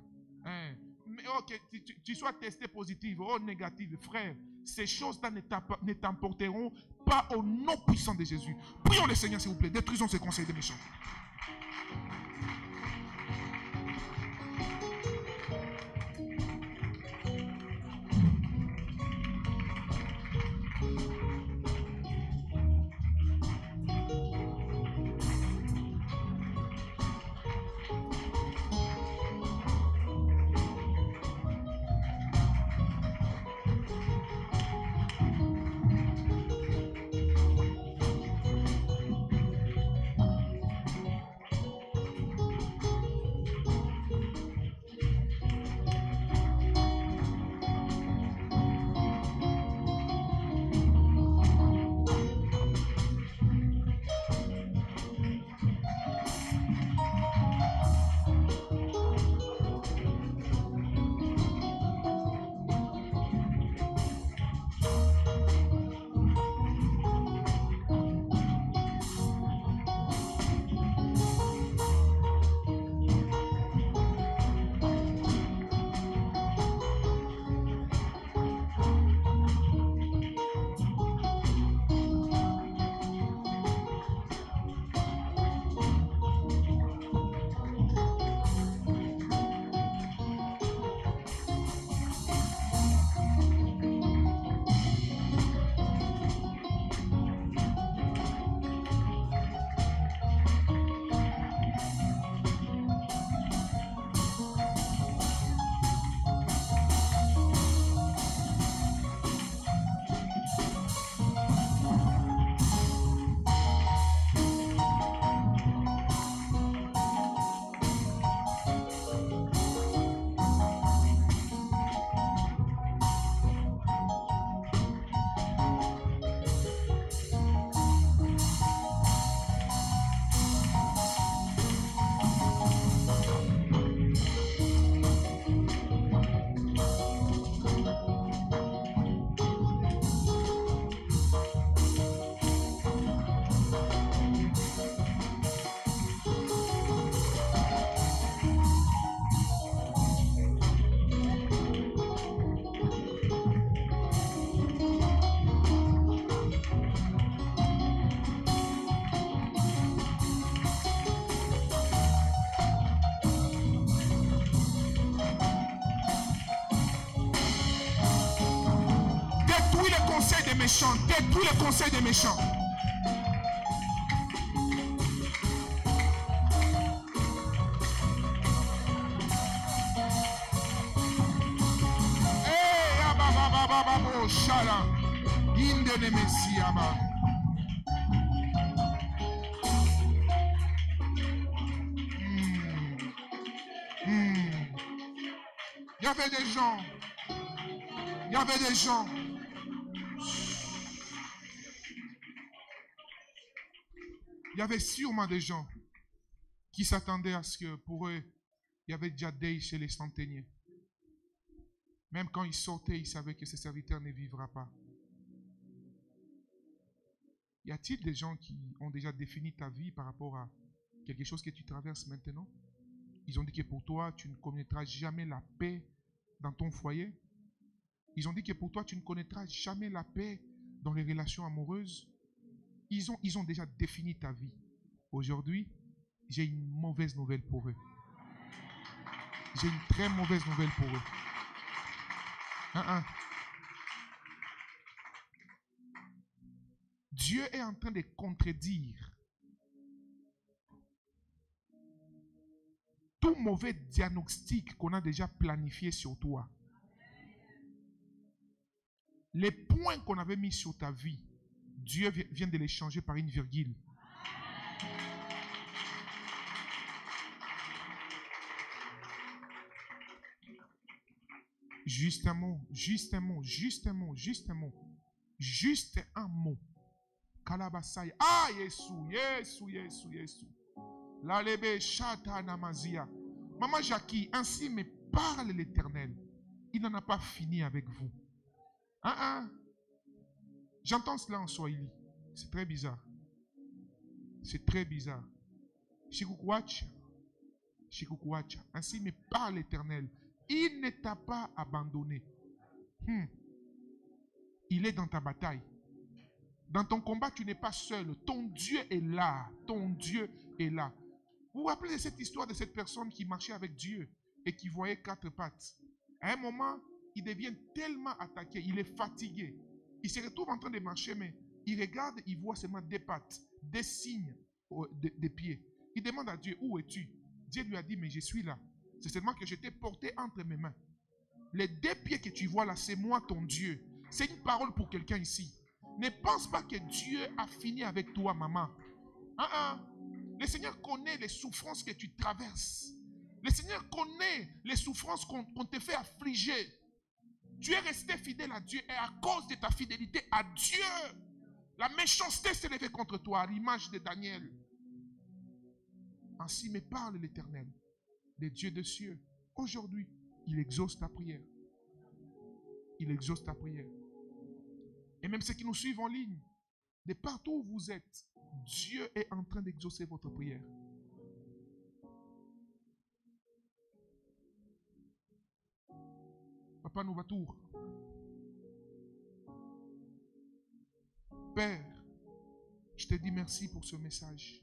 Mais ok, tu sois testé positif ou négatif, frère, ces choses-là ne t'emporteront pas au nom puissant de Jésus. Prions le Seigneur, s'il vous plaît. Détruisons ces conseils des méchants. des méchants. Détruis les conseils des méchants. Shala, Inde Messiaba. Il y avait des gens. Il y avait des gens. Il y avait sûrement des gens qui s'attendaient à ce que pour eux, il y avait déjà des chez les centeniers. Même quand ils sortaient, ils savaient que ce serviteur ne vivra pas. Y a-t-il des gens qui ont déjà défini ta vie par rapport à quelque chose que tu traverses maintenant? Ils ont dit que pour toi, tu ne connaîtras jamais la paix dans ton foyer. Ils ont dit que pour toi, tu ne connaîtras jamais la paix dans les relations amoureuses. Ils ont déjà défini ta vie. Aujourd'hui, j'ai une mauvaise nouvelle pour eux. J'ai une très mauvaise nouvelle pour eux. Dieu est en train de contredire tout mauvais diagnostic qu'on a déjà planifié sur toi. Les points qu'on avait mis sur ta vie, Dieu vient de les changer par une virgule. Juste un mot, juste un mot, juste un mot, juste un mot. Juste un mot. Kalabasaya. Ah, Yesu. La lebe shata namazia. Maman Jackie, ainsi me parle l'Éternel. Il n'en a pas fini avec vous. J'entends cela en Swahili. C'est très bizarre. C'est très bizarre. Shikukuacha. Ainsi me parle l'Éternel. Il ne t'a pas abandonné. Il est dans ta bataille. Dans ton combat, tu n'es pas seul. Ton Dieu est là. Ton Dieu est là. Vous vous rappelez de cette histoire de cette personne qui marchait avec Dieu et qui voyait 4 pattes? À un moment, il devient tellement attaqué, il est fatigué. Il se retrouve en train de marcher, mais il regarde, il voit seulement 2 pattes, des signes des pieds. Il demande à Dieu, où es-tu? Dieu lui a dit, mais je suis là. C'est seulement que je t'ai porté entre mes mains. Les 2 pieds que tu vois là, c'est moi ton Dieu. C'est une parole pour quelqu'un ici. Ne pense pas que Dieu a fini avec toi, maman. Le Seigneur connaît les souffrances que tu traverses. Le Seigneur connaît les souffrances qu'on te fait affliger. Tu es resté fidèle à Dieu et à cause de ta fidélité à Dieu, la méchanceté s'est levée contre toi à l'image de Daniel. Ainsi me parle l'Éternel, le Dieu des cieux. Aujourd'hui, il exauce ta prière. Il exauce ta prière. Et même ceux qui nous suivent en ligne, de partout où vous êtes, Dieu est en train d'exaucer votre prière. Papa Nouvatour, Père, je te dis merci pour ce message.